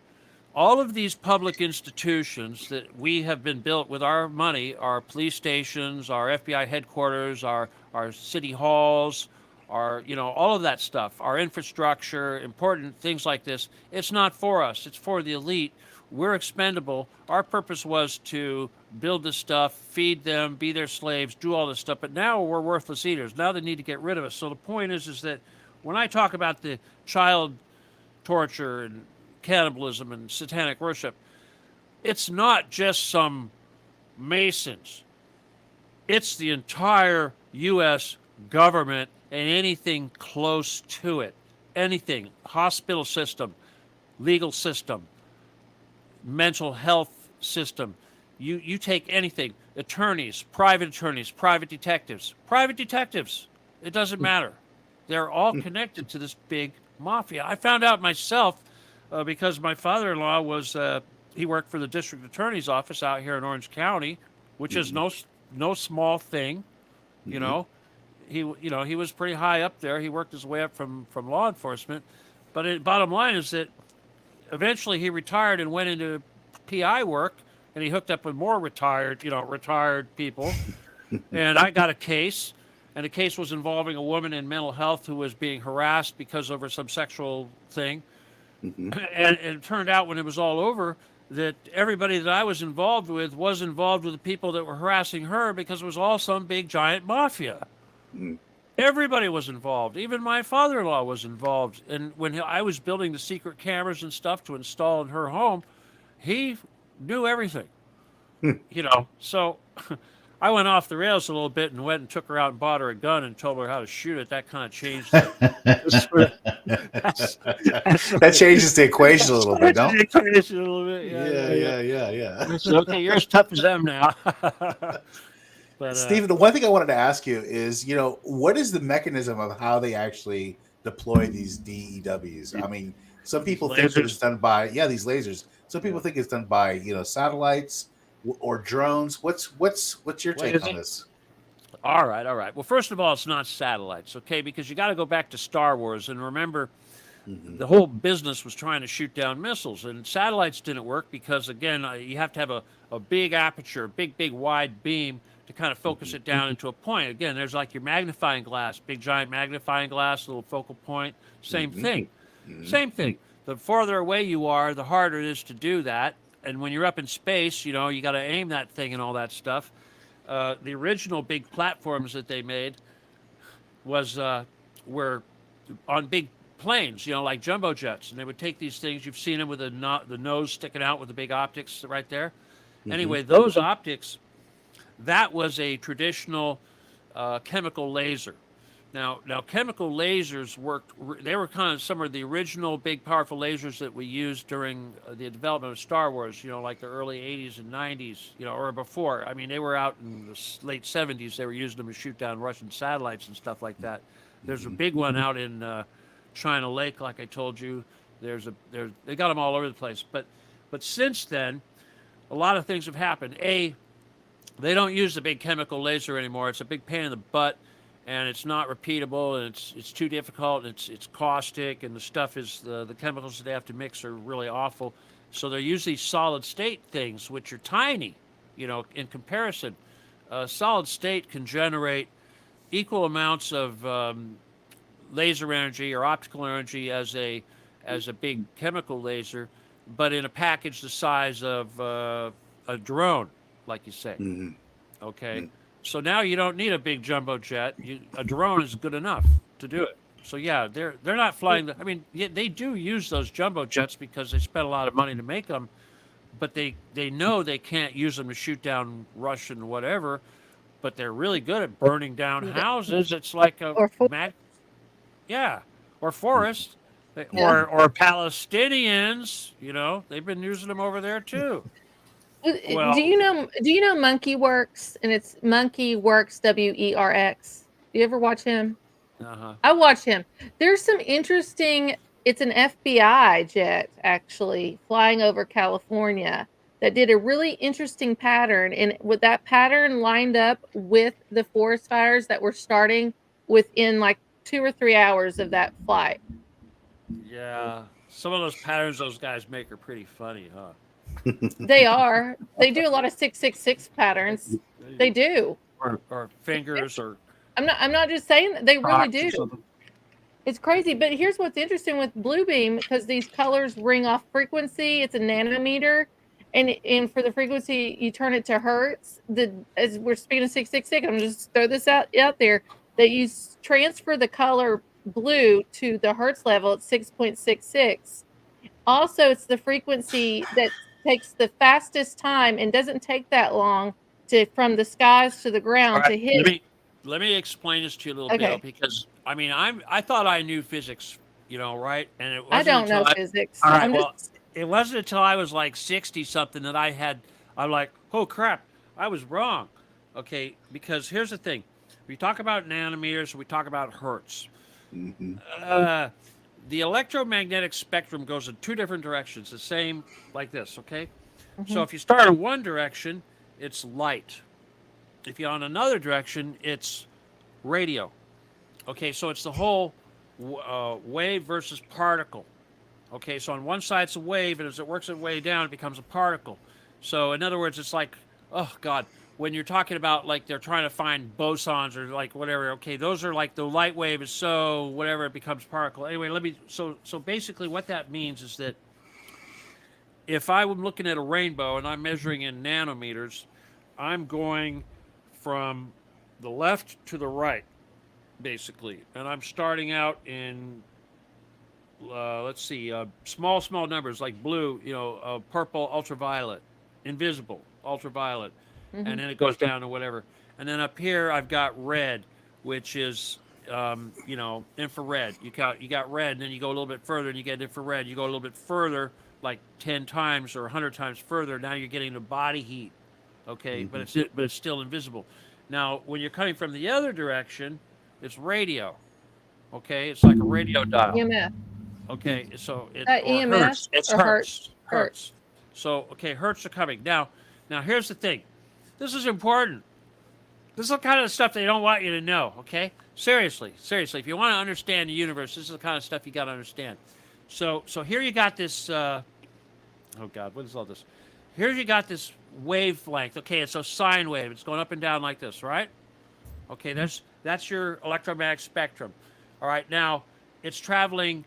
All of these public institutions that we have been built with our money, our police stations, our FBI headquarters, our city halls, all of that stuff, our infrastructure, important things like this, it's not for us. It's for the elite. We're expendable. Our purpose was to build this stuff, feed them, be their slaves, do all this stuff. But now we're worthless eaters. Now they need to get rid of us. So the point is that when I talk about the child torture and cannibalism and satanic worship, it's not just some Masons. It's the entire U.S. government and anything close to it. Anything. Hospital system, legal system, mental health system. You take anything. Attorneys, private detectives. It doesn't matter. They're all connected to this big mafia. I found out myself because my father-in-law he worked for the district attorney's office out here in Orange County, which is no small thing. He was pretty high up there. He worked his way up from law enforcement. But bottom line is that eventually he retired and went into PI work, and he hooked up with more retired people. And I got a case, and the case was involving a woman in mental health who was being harassed because of some sexual thing. And it turned out when it was all over that everybody that I was involved with the people that were harassing her, because it was all some big giant mafia. Everybody was involved. Even my father-in-law was involved. And when I was building the secret cameras and stuff to install in her home, he knew everything. So I went off the rails a little bit and went and took her out and bought her a gun and told her how to shoot it. That kind of changed it. That changes the equation a little bit, don't it? Yeah. So, okay, you're as tough as them now. But, Stephen, the one thing I wanted to ask you is, what is the mechanism of how they actually deploy these DEWs? I mean, some people think it's done by these lasers. Some people think it's done by satellites or drones. What's your take on this? All right. Well, first of all, it's not satellites, okay? Because you got to go back to Star Wars and remember, the whole business was trying to shoot down missiles, and satellites didn't work because again, you have to have a big aperture, big wide beam to kind of focus it down into a point. Again, there's like your magnifying glass, big giant magnifying glass, little focal point, same thing. The farther away you are, the harder it is to do that. And when you're up in space, you got to aim that thing and all that stuff. The original big platforms that they made were on big planes, like jumbo jets, and they would take these things. You've seen them with the nose sticking out with the big optics right there. Anyway, those optics, that was a traditional chemical laser. Now chemical lasers worked. They were kind of some of the original big, powerful lasers that we used during the development of Star Wars. Like the early '80s and '90s, or before. I mean, they were out in the late '70s. They were using them to shoot down Russian satellites and stuff like that. There's a big one out in China Lake, like I told you. They got them all over the place. But since then, a lot of things have happened. They don't use the big chemical laser anymore. It's a big pain in the butt, and it's not repeatable, and it's too difficult, and it's caustic, and the stuff is the chemicals that they have to mix are really awful. So they use these solid state things, which are tiny, in comparison. Solid state can generate equal amounts of laser energy or optical energy as a big chemical laser, but in a package the size of a drone, like you say. Mm-hmm. Okay. Mm-hmm. So now you don't need a big jumbo jet. A drone is good enough to do it. So yeah, they're not flying. They do use those jumbo jets because they spent a lot of money to make them, but they know they can't use them to shoot down Russian whatever. But they're really good at burning down houses. It's like or forest, or Palestinians. They've been using them over there too. Well, do you know Monkey Works? And it's Monkey Works, WERX. Do you ever watch him? I watch him. There's some interesting. It's an FBI jet actually flying over California that did a really interesting pattern, and with that pattern lined up with the forest fires that were starting within like 2 or 3 hours of that flight. Yeah, some of those patterns those guys make are pretty funny, huh? They are. They do a lot of 666 patterns. They do. Or fingers, or I'm not just saying that, they really do. It's crazy, but here's what's interesting with Bluebeam, because these colors ring off frequency. It's a nanometer, and for the frequency, you turn it to hertz. As we're speaking of 666, I'm just throw this out there that you transfer the color blue to the hertz level at 6.66. Also, it's the frequency that takes the fastest time and doesn't take that long from the skies to the ground to hit. Let me explain this to you a little bit, because I thought I knew physics, right? And it wasn't I don't know physics. All right, it wasn't until I was like 60 something that I'm like, oh crap, I was wrong. Okay, because here's the thing: we talk about nanometers, we talk about hertz. Mm-hmm. The electromagnetic spectrum goes in two different directions, the same like this, okay? Mm-hmm. So if you start in one direction, it's light. If you're on another direction, it's radio. Okay, so it's the whole wave versus particle. Okay, so on one side it's a wave, and as it works its way down, it becomes a particle. So in other words, it's like, oh God, when you're talking about like they're trying to find bosons or like whatever, okay, those are like the light wave is so whatever, it becomes particle. Anyway, so basically what that means is that if I'm looking at a rainbow and I'm measuring in nanometers, I'm going from the left to the right, basically. And I'm starting out in, small numbers like blue, purple, ultraviolet, invisible, ultraviolet. Mm-hmm. And then it goes down to whatever. And then up here, I've got red, which is, infrared. You got red, and then you go a little bit further, and you get infrared. You go a little bit further, like 10 times or 100 times further. Now you're getting the body heat, okay? Mm-hmm. But it's still invisible. Now, when you're coming from the other direction, it's radio, okay? It's like a radio dial. EMF. Okay, so EMF hertz. It's hertz. Hertz. So, okay, hertz are coming. Now, here's the thing. This is important. This is the kind of stuff they don't want you to know, okay? Seriously. If you want to understand the universe, this is the kind of stuff you got to understand. So here you got this, oh God, what is all this? Here you got this wavelength. Okay, it's a sine wave. It's going up and down like this, right? Okay, that's your electromagnetic spectrum. All right, now it's traveling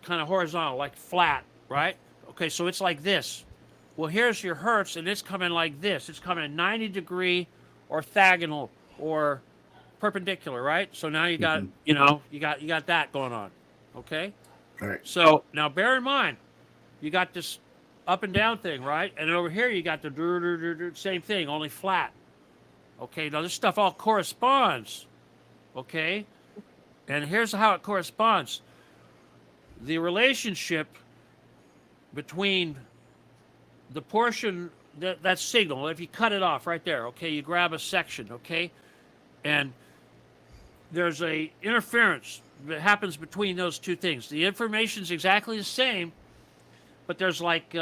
kind of horizontal, like flat, right? Okay, so it's like this. Well, here's your hertz, and it's coming like this. It's coming at 90 degree orthogonal or perpendicular, right? So now you got, you got that going on, okay? All right. So now bear in mind, you got this up and down thing, right? And over here you got the same thing, only flat. Okay, now this stuff all corresponds, okay? And here's how it corresponds. The relationship between the portion, that signal, if you cut it off right there, okay, you grab a section, okay? And there's a interference that happens between those two things. The information's exactly the same, but there's like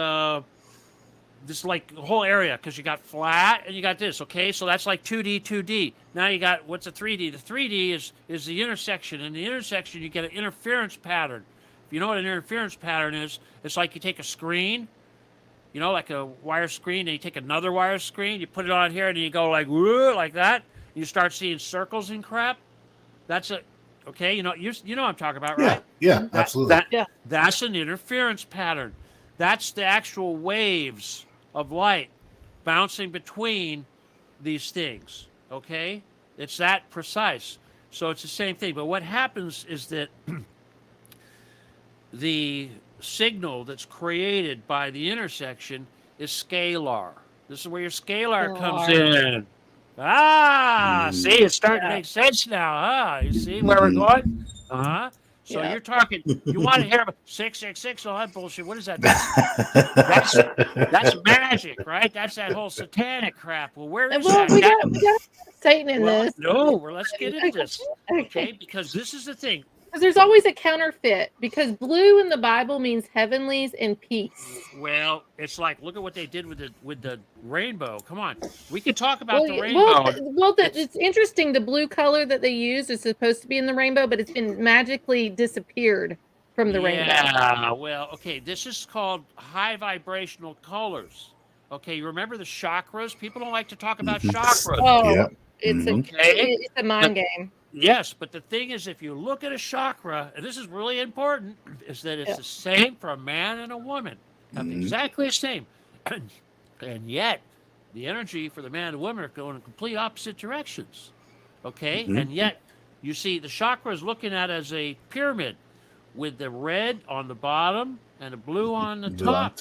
this like whole area because you got flat and you got this. Okay, so that's like 2D. Now you got what's a 3D? The 3D is the intersection. In the intersection, you get an interference pattern. If you know what an interference pattern is, it's like you take a screen, you know, like a wire screen, and you take another wire screen, you put it on here, and then you go like woo, like that. And you start seeing circles and crap. That's a okay. You know what I'm talking about, right? Yeah, absolutely. That's an interference pattern. That's the actual waves of light bouncing between these things. Okay, it's that precise. So it's the same thing. But what happens is that the signal that's created by the intersection is scalar. This is where your scalar comes in. See, it's starting to make sense now, huh? You see where we're going? So you're talking, you want to hear about 666, all that bullshit. What is that? That's magic, right? That's that whole satanic crap. Well, where is that? We got Satan in this. No, let's get into this. Okay, because this is the thing. Because there's always a counterfeit, because blue in the Bible means heavenlies and peace. Well, it's like, look at what they did with the rainbow. Come on, we could talk about the rainbow. It's interesting. The blue color that they used is supposed to be in the rainbow, but it's been magically disappeared from the rainbow. Yeah, well, okay, this is called high vibrational colors. Okay, you remember the chakras? People don't like to talk about chakras. Oh, it's a mind game. Yes, but the thing is, if you look at a chakra, and this is really important, is that it's the same for a man and a woman. Exactly the same. And yet, the energy for the man and woman are going in complete opposite directions. Okay? And yet, you see, the chakra is looking at it as a pyramid with the red on the bottom and the blue on the top.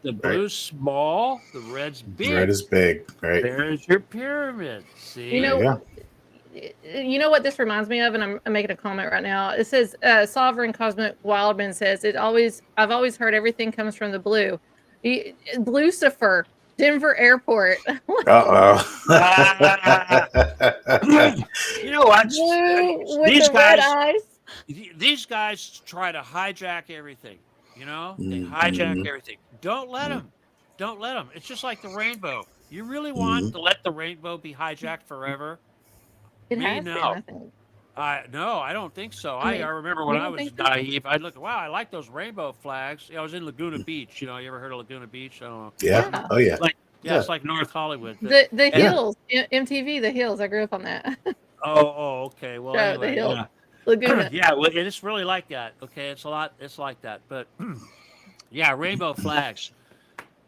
The blue's small, the red's big. The red is big, right? There's your pyramid. See? You know what this reminds me of, and I'm making a comment right now. It says, Sovereign Cosmic Wildman says, I've always heard everything comes from the blue. Lucifer, Denver Airport. Uh-oh. You know what? Blue with red eyes. These guys try to hijack everything. You know? They hijack everything. Don't let them. Don't let them. It's just like the rainbow. You really want to let the rainbow be hijacked forever? It has been, I think. No, I don't think so. I remember when I was naive, I'd look, wow, I like those rainbow flags. I was in Laguna Beach. You know, you ever heard of Laguna Beach? I don't know. Yeah. Oh, yeah. It's like North Hollywood. The Hills, MTV, The Hills. I grew up on that. Okay. Well, anyway, The Hills. Laguna. Yeah, well, it's really like that. Okay, it's like that. But, yeah, rainbow flags.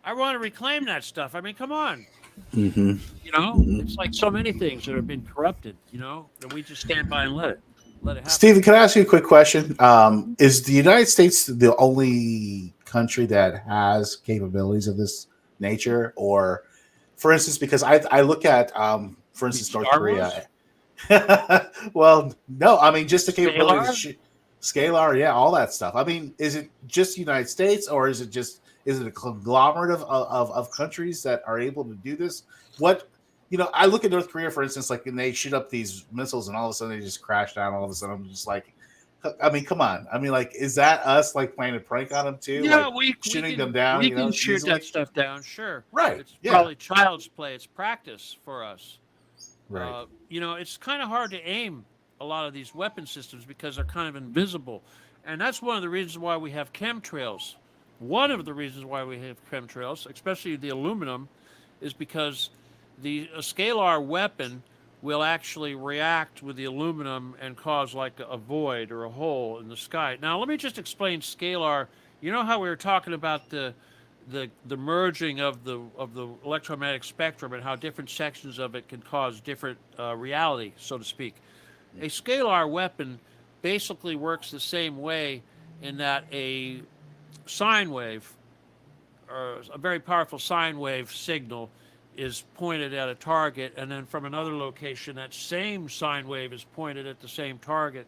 I want to reclaim that stuff. I mean, come on. You know, it's like so many things that have been corrupted, you know, and we just stand by and let it happen. Stephen, can I ask you a quick question? Is the United States the only country that has capabilities of this nature? Or, for instance, because I look at, for instance, North Korea. Well, no, I mean, just the capabilities. Scalar, yeah, all that stuff. I mean, is it just the United States, or is it a conglomerate of countries that are able to do this? I look at North Korea, for instance, like, and they shoot up these missiles and all of a sudden they just crash down. All of a sudden, I'm just like, I mean, come on. I mean, like, is that us like playing a prank on them too? Yeah, like, shooting them down. We can shoot easily? That stuff down, sure. Right. It's probably child's play. It's practice for us. Right. It's kind of hard to aim a lot of these weapon systems because they're kind of invisible. And that's one of the reasons why we have chemtrails. One of the reasons why we have chemtrails, especially the aluminum, is because a scalar weapon will actually react with the aluminum and cause like a void or a hole in the sky. Now, let me just explain scalar. You know how we were talking about the merging of the electromagnetic spectrum and how different sections of it can cause different reality, so to speak. A scalar weapon basically works the same way in that a sine wave, or a very powerful sine wave signal, is pointed at a target, and then from another location, that same sine wave is pointed at the same target.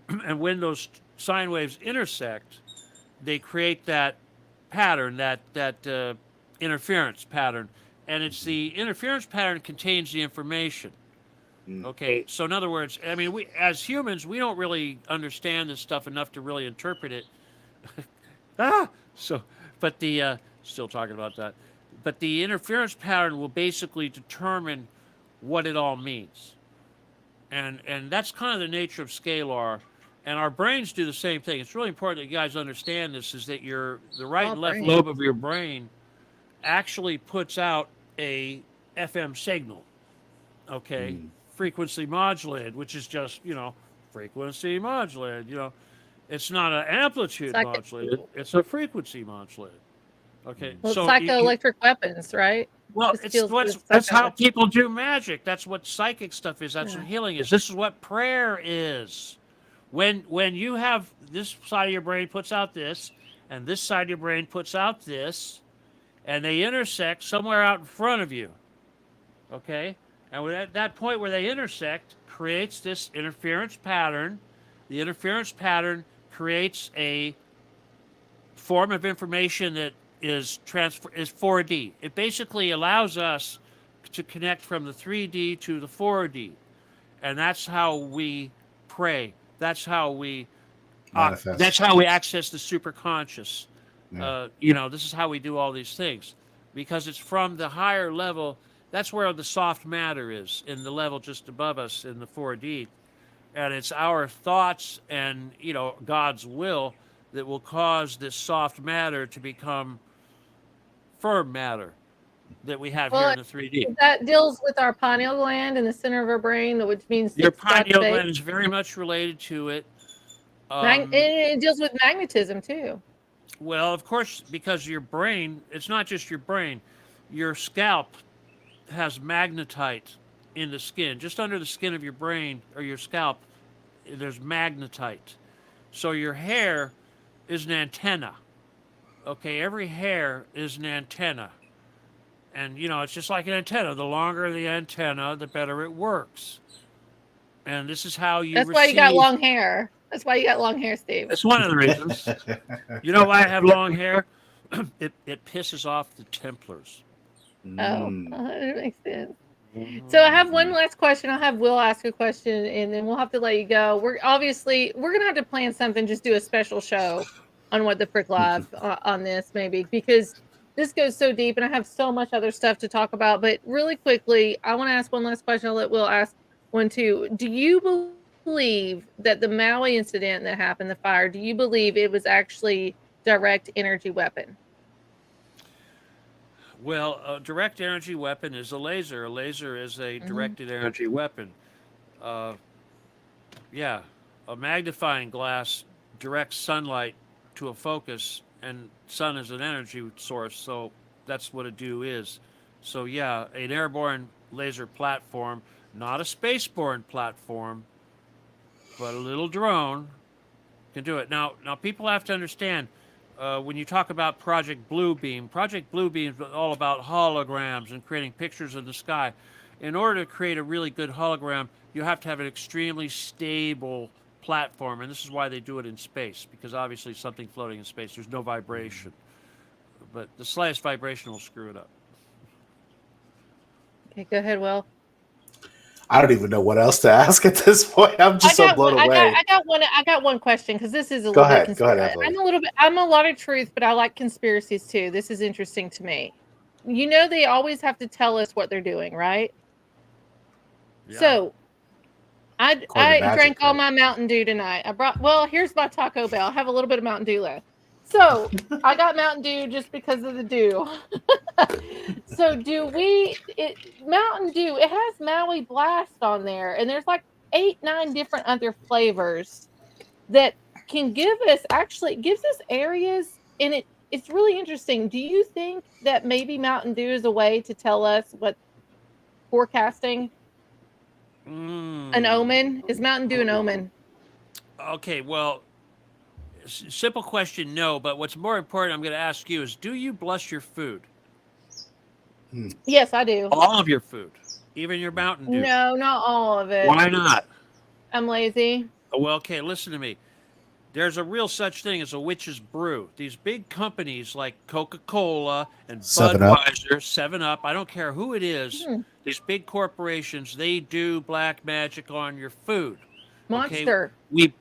And when those sine waves intersect, they create that pattern, that interference pattern. And it's the interference pattern contains the information. Okay, so in other words, I mean, we as humans, we don't really understand this stuff enough to really interpret it. So, but still talking about that, but the interference pattern will basically determine what it all means, and that's kind of the nature of scalar, and our brains do the same thing. It's really important that you guys understand this: is that the right and left lobe of your brain actually puts out a FM signal, okay, frequency modulated, which is just frequency modulated. It's not an amplitude modulated; it's a frequency modulated. Okay, well, so psychoelectric weapons, right? Well, that's how people do magic. That's what psychic stuff is. That's what healing is. This is what prayer is. When you have this side of your brain puts out this, and this side of your brain puts out this, and they intersect somewhere out in front of you. Okay, and at that point where they intersect, creates this interference pattern. The interference pattern creates a form of information that is 4D. It basically allows us to connect from the 3D to the 4D, and that's how we pray. That's how we that's how we access the superconscious. This is how we do all these things, because it's from the higher level. That's where the soft matter is, in the level just above us in the 4D. And it's our thoughts and, God's will that will cause this soft matter to become firm matter that we have here in the 3D. That deals with our pineal gland in the center of our brain, which means your pineal gland is very much related to it. It deals with magnetism too. Well, of course, because your brain, it's not just your brain. Your scalp has magnetite in the skin. Just under the skin of your brain or your scalp, there's magnetite. So your hair is an antenna. Okay, every hair is an antenna. And, it's just like an antenna. The longer the antenna, the better it works. And this is how you That's why you got long hair. That's why you got long hair, Steve. That's one of the reasons. You know why I have long hair? It pisses off the Templars. Oh, that makes sense. So I have one last question. I'll have Will ask a question, and then we'll have to let you go. We're going to have to plan something, just do a special show on What the Frick Live on this, maybe, because this goes so deep, and I have so much other stuff to talk about. But really quickly, I want to ask one last question. I'll let Will ask one, too. Do you believe that the Maui incident that happened, the fire, do you believe it was actually direct energy weapon? Well, a direct energy weapon is a laser. A laser is a directed energy weapon. A magnifying glass directs sunlight to a focus, and sun is an energy source, so that's what a DO is. So yeah, an airborne laser platform, not a spaceborne platform, but a little drone can do it. Now people have to understand, when you talk about Project Bluebeam is all about holograms and creating pictures of the sky. In order to create a really good hologram, you have to have an extremely stable platform, and this is why they do it in space, because obviously something floating in space, there's no vibration. But the slightest vibration will screw it up. Okay, go ahead, Will. I don't even know what else to ask at this point. I'm just so blown away. I got one question, because this is a little bit conspiracy. I'm a lot of truth, but I like conspiracies too. This is interesting to me. They always have to tell us what they're doing, right? Yeah. So I drank all my Mountain Dew tonight. Here's my Taco Bell. I have a little bit of Mountain Dew left. So I got Mountain Dew just because of the dew. So Mountain Dew, it has Maui Blast on there, and there's like 8-9 different other flavors that can gives us areas, and it's really interesting. Do you think that maybe Mountain Dew is a way to tell us what forecasting? An omen? Is Mountain Dew an omen? Okay, well, simple question, no. But what's more important, I'm going to ask you is, do you bless your food? Yes, I do. All of your food, even your Mountain Dew? No, not all of it. Why not? I'm lazy. Well, okay, listen to me. there's a real such thing as a witch's brew. These big companies like Coca-Cola and 7-Up. Budweiser, 7-Up, I don't care who it is, these big corporations, they do black magic on your food. Monster. Okay?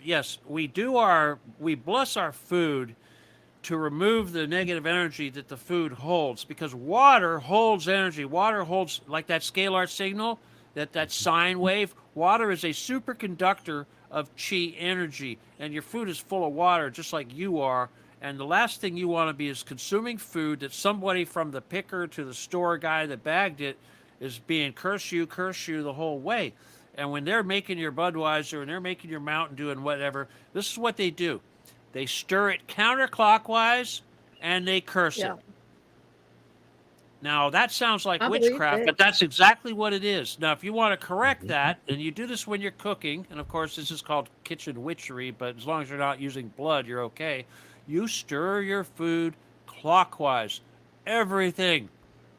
Yes, we bless our food to remove the negative energy that the food holds, because water holds energy. Water holds, like that scalar signal, that sine wave. Water is a superconductor of chi energy, and your food is full of water just like you are. And the last thing you want to be is consuming food that somebody from the picker to the store guy that bagged it is being curse you the whole way. And when they're making your Budweiser and they're making your Mountain Dew and whatever, this is what they do. They stir it counterclockwise and they curse it. Now, that sounds like witchcraft, but that's exactly what it is. Now, if you want to correct that, and you do this when you're cooking, and of course, this is called kitchen witchery, but as long as you're not using blood, you're okay. You stir your food clockwise. Everything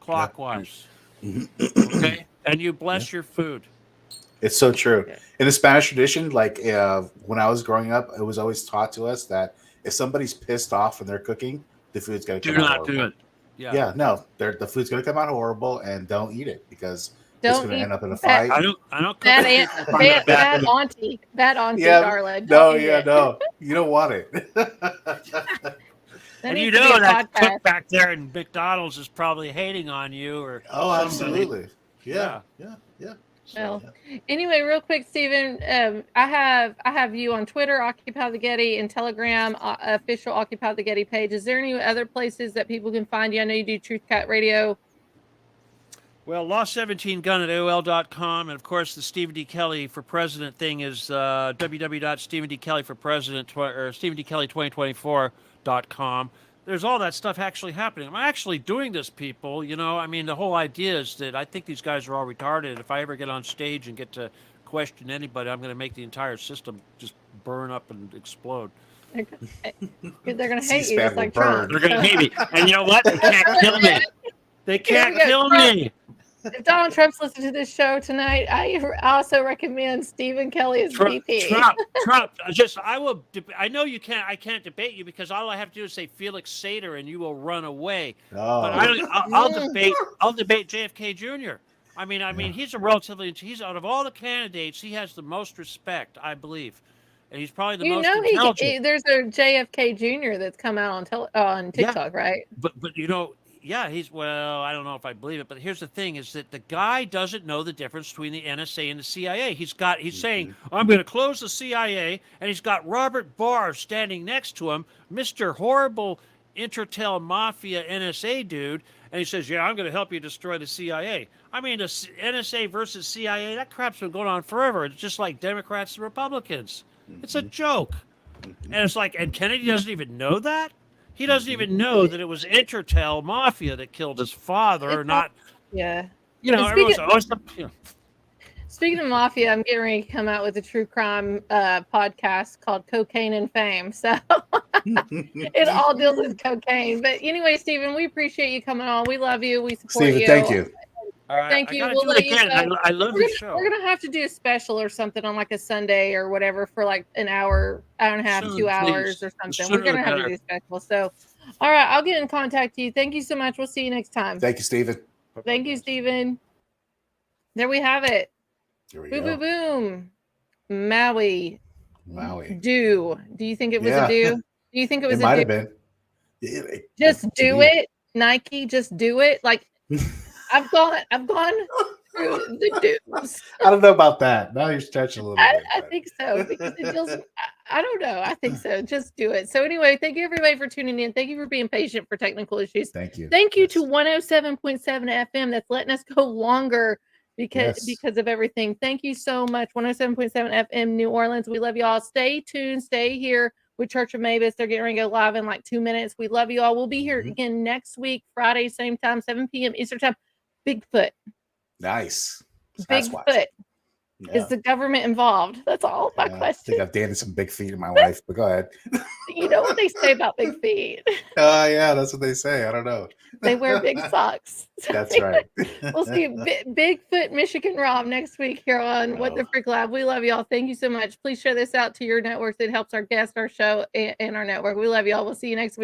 clockwise. Okay? And you bless your food. It's so true. In the Spanish tradition, like when I was growing up, it was always taught to us that if somebody's pissed off when they're cooking, the food's going to come out horrible. Do not do it. Yeah, no, the food's going to come out horrible, and don't eat it because it's going to end up in a fight. I don't. Bad auntie, darling. No, you don't want it. And you know that cook back there in McDonald's is probably hating on you, or absolutely, yeah. Well, anyway, real quick, Stephen, I have you on Twitter, Occupy the Getty, and Telegram, official Occupy the Getty page. Is there any other places that people can find you? I know you do Truth Cat Radio. Well, Law17gun at AOL.com, and of course the Stephen D. Kelley for President thing is www.StephenDKelleyforPresident or StephenDKelley2024.com. There's all that stuff actually happening. I'm actually doing this, people. You know, I mean, the whole idea is that I think these guys are all retarded. If I ever get on stage and get to question anybody, I'm going to make the entire system just burn up and explode. They're going to hate you just like Trump. They're going to hate me. And you know what? They can't kill me. They can't kill me. If Donald Trump's listening to this show tonight, I also recommend Stephen Kelley as VP. Trump. I know you can't. I can't debate you because all I have to do is say Felix Sater, and you will run away. Oh. But I'll debate JFK Jr. I mean, he's out of all the candidates, he has the most respect, I believe, and he's probably the most intelligent. There's a JFK Jr. that's come out on TikTok, right? But you know. Yeah, I don't know if I believe it, but here's the thing is that the guy doesn't know the difference between the NSA and the CIA. He's saying, I'm going to close the CIA, and he's got Robert Barr standing next to him, Mr. Horrible Intertel Mafia NSA dude, and he says, I'm going to help you destroy the CIA. I mean, the NSA versus CIA, that crap's been going on forever. It's just like Democrats and Republicans. It's a joke. And it's like, and Kennedy doesn't even know that? He doesn't even know that it was Intertel Mafia that killed his father, not. Yeah. You know, everyone's always. Speaking of Mafia, I'm getting ready to come out with a true crime podcast called Cocaine and Fame. So it all deals with cocaine. But anyway, Stephen, we appreciate you coming on. We love you. We support you. Thank you. All right, thank you. We'll let you go. I love the show. We're gonna have to do a special or something on like a Sunday or whatever for like an hour and a half, 2 hours or something. We're gonna have to do a special. So, all right, I'll get in contact with you. Thank you so much. We'll see you next time. Thank you, Stephen. Thank you, Stephen. There we have it. Here we boom, go. boom, boom. Maui. Do you think it was a do? Do you think it was a do? It might have been. Yeah, just do it, Nike. Just do it. Like. I've gone through the dudes. I don't know about that. Now you're stretching a little bit. I think so because it feels. I don't know. I think so. Just do it. So anyway, thank you everybody for tuning in. Thank you for being patient for technical issues. Thank you. Thank you to 107.7 FM. That's letting us go longer because of everything. Thank you so much. 107.7 FM New Orleans. We love you all. Stay tuned. Stay here with Church of Mavis. They're getting ready to go live in like 2 minutes. We love you all. We'll be here again next week, Friday, same time, 7 p.m. Eastern time. Bigfoot. Nice. Bigfoot. Is the government involved? That's all my question. I think I've dated some big feet in my life, but go ahead. You know what they say about big feet? Yeah, that's what they say. I don't know. They wear big socks. That's right. We'll see Bigfoot Michigan Rob next week here on What the Frick Lab. We love y'all. Thank you so much. Please share this out to your networks. It helps our guests, our show, and our network. We love y'all. We'll see you next week.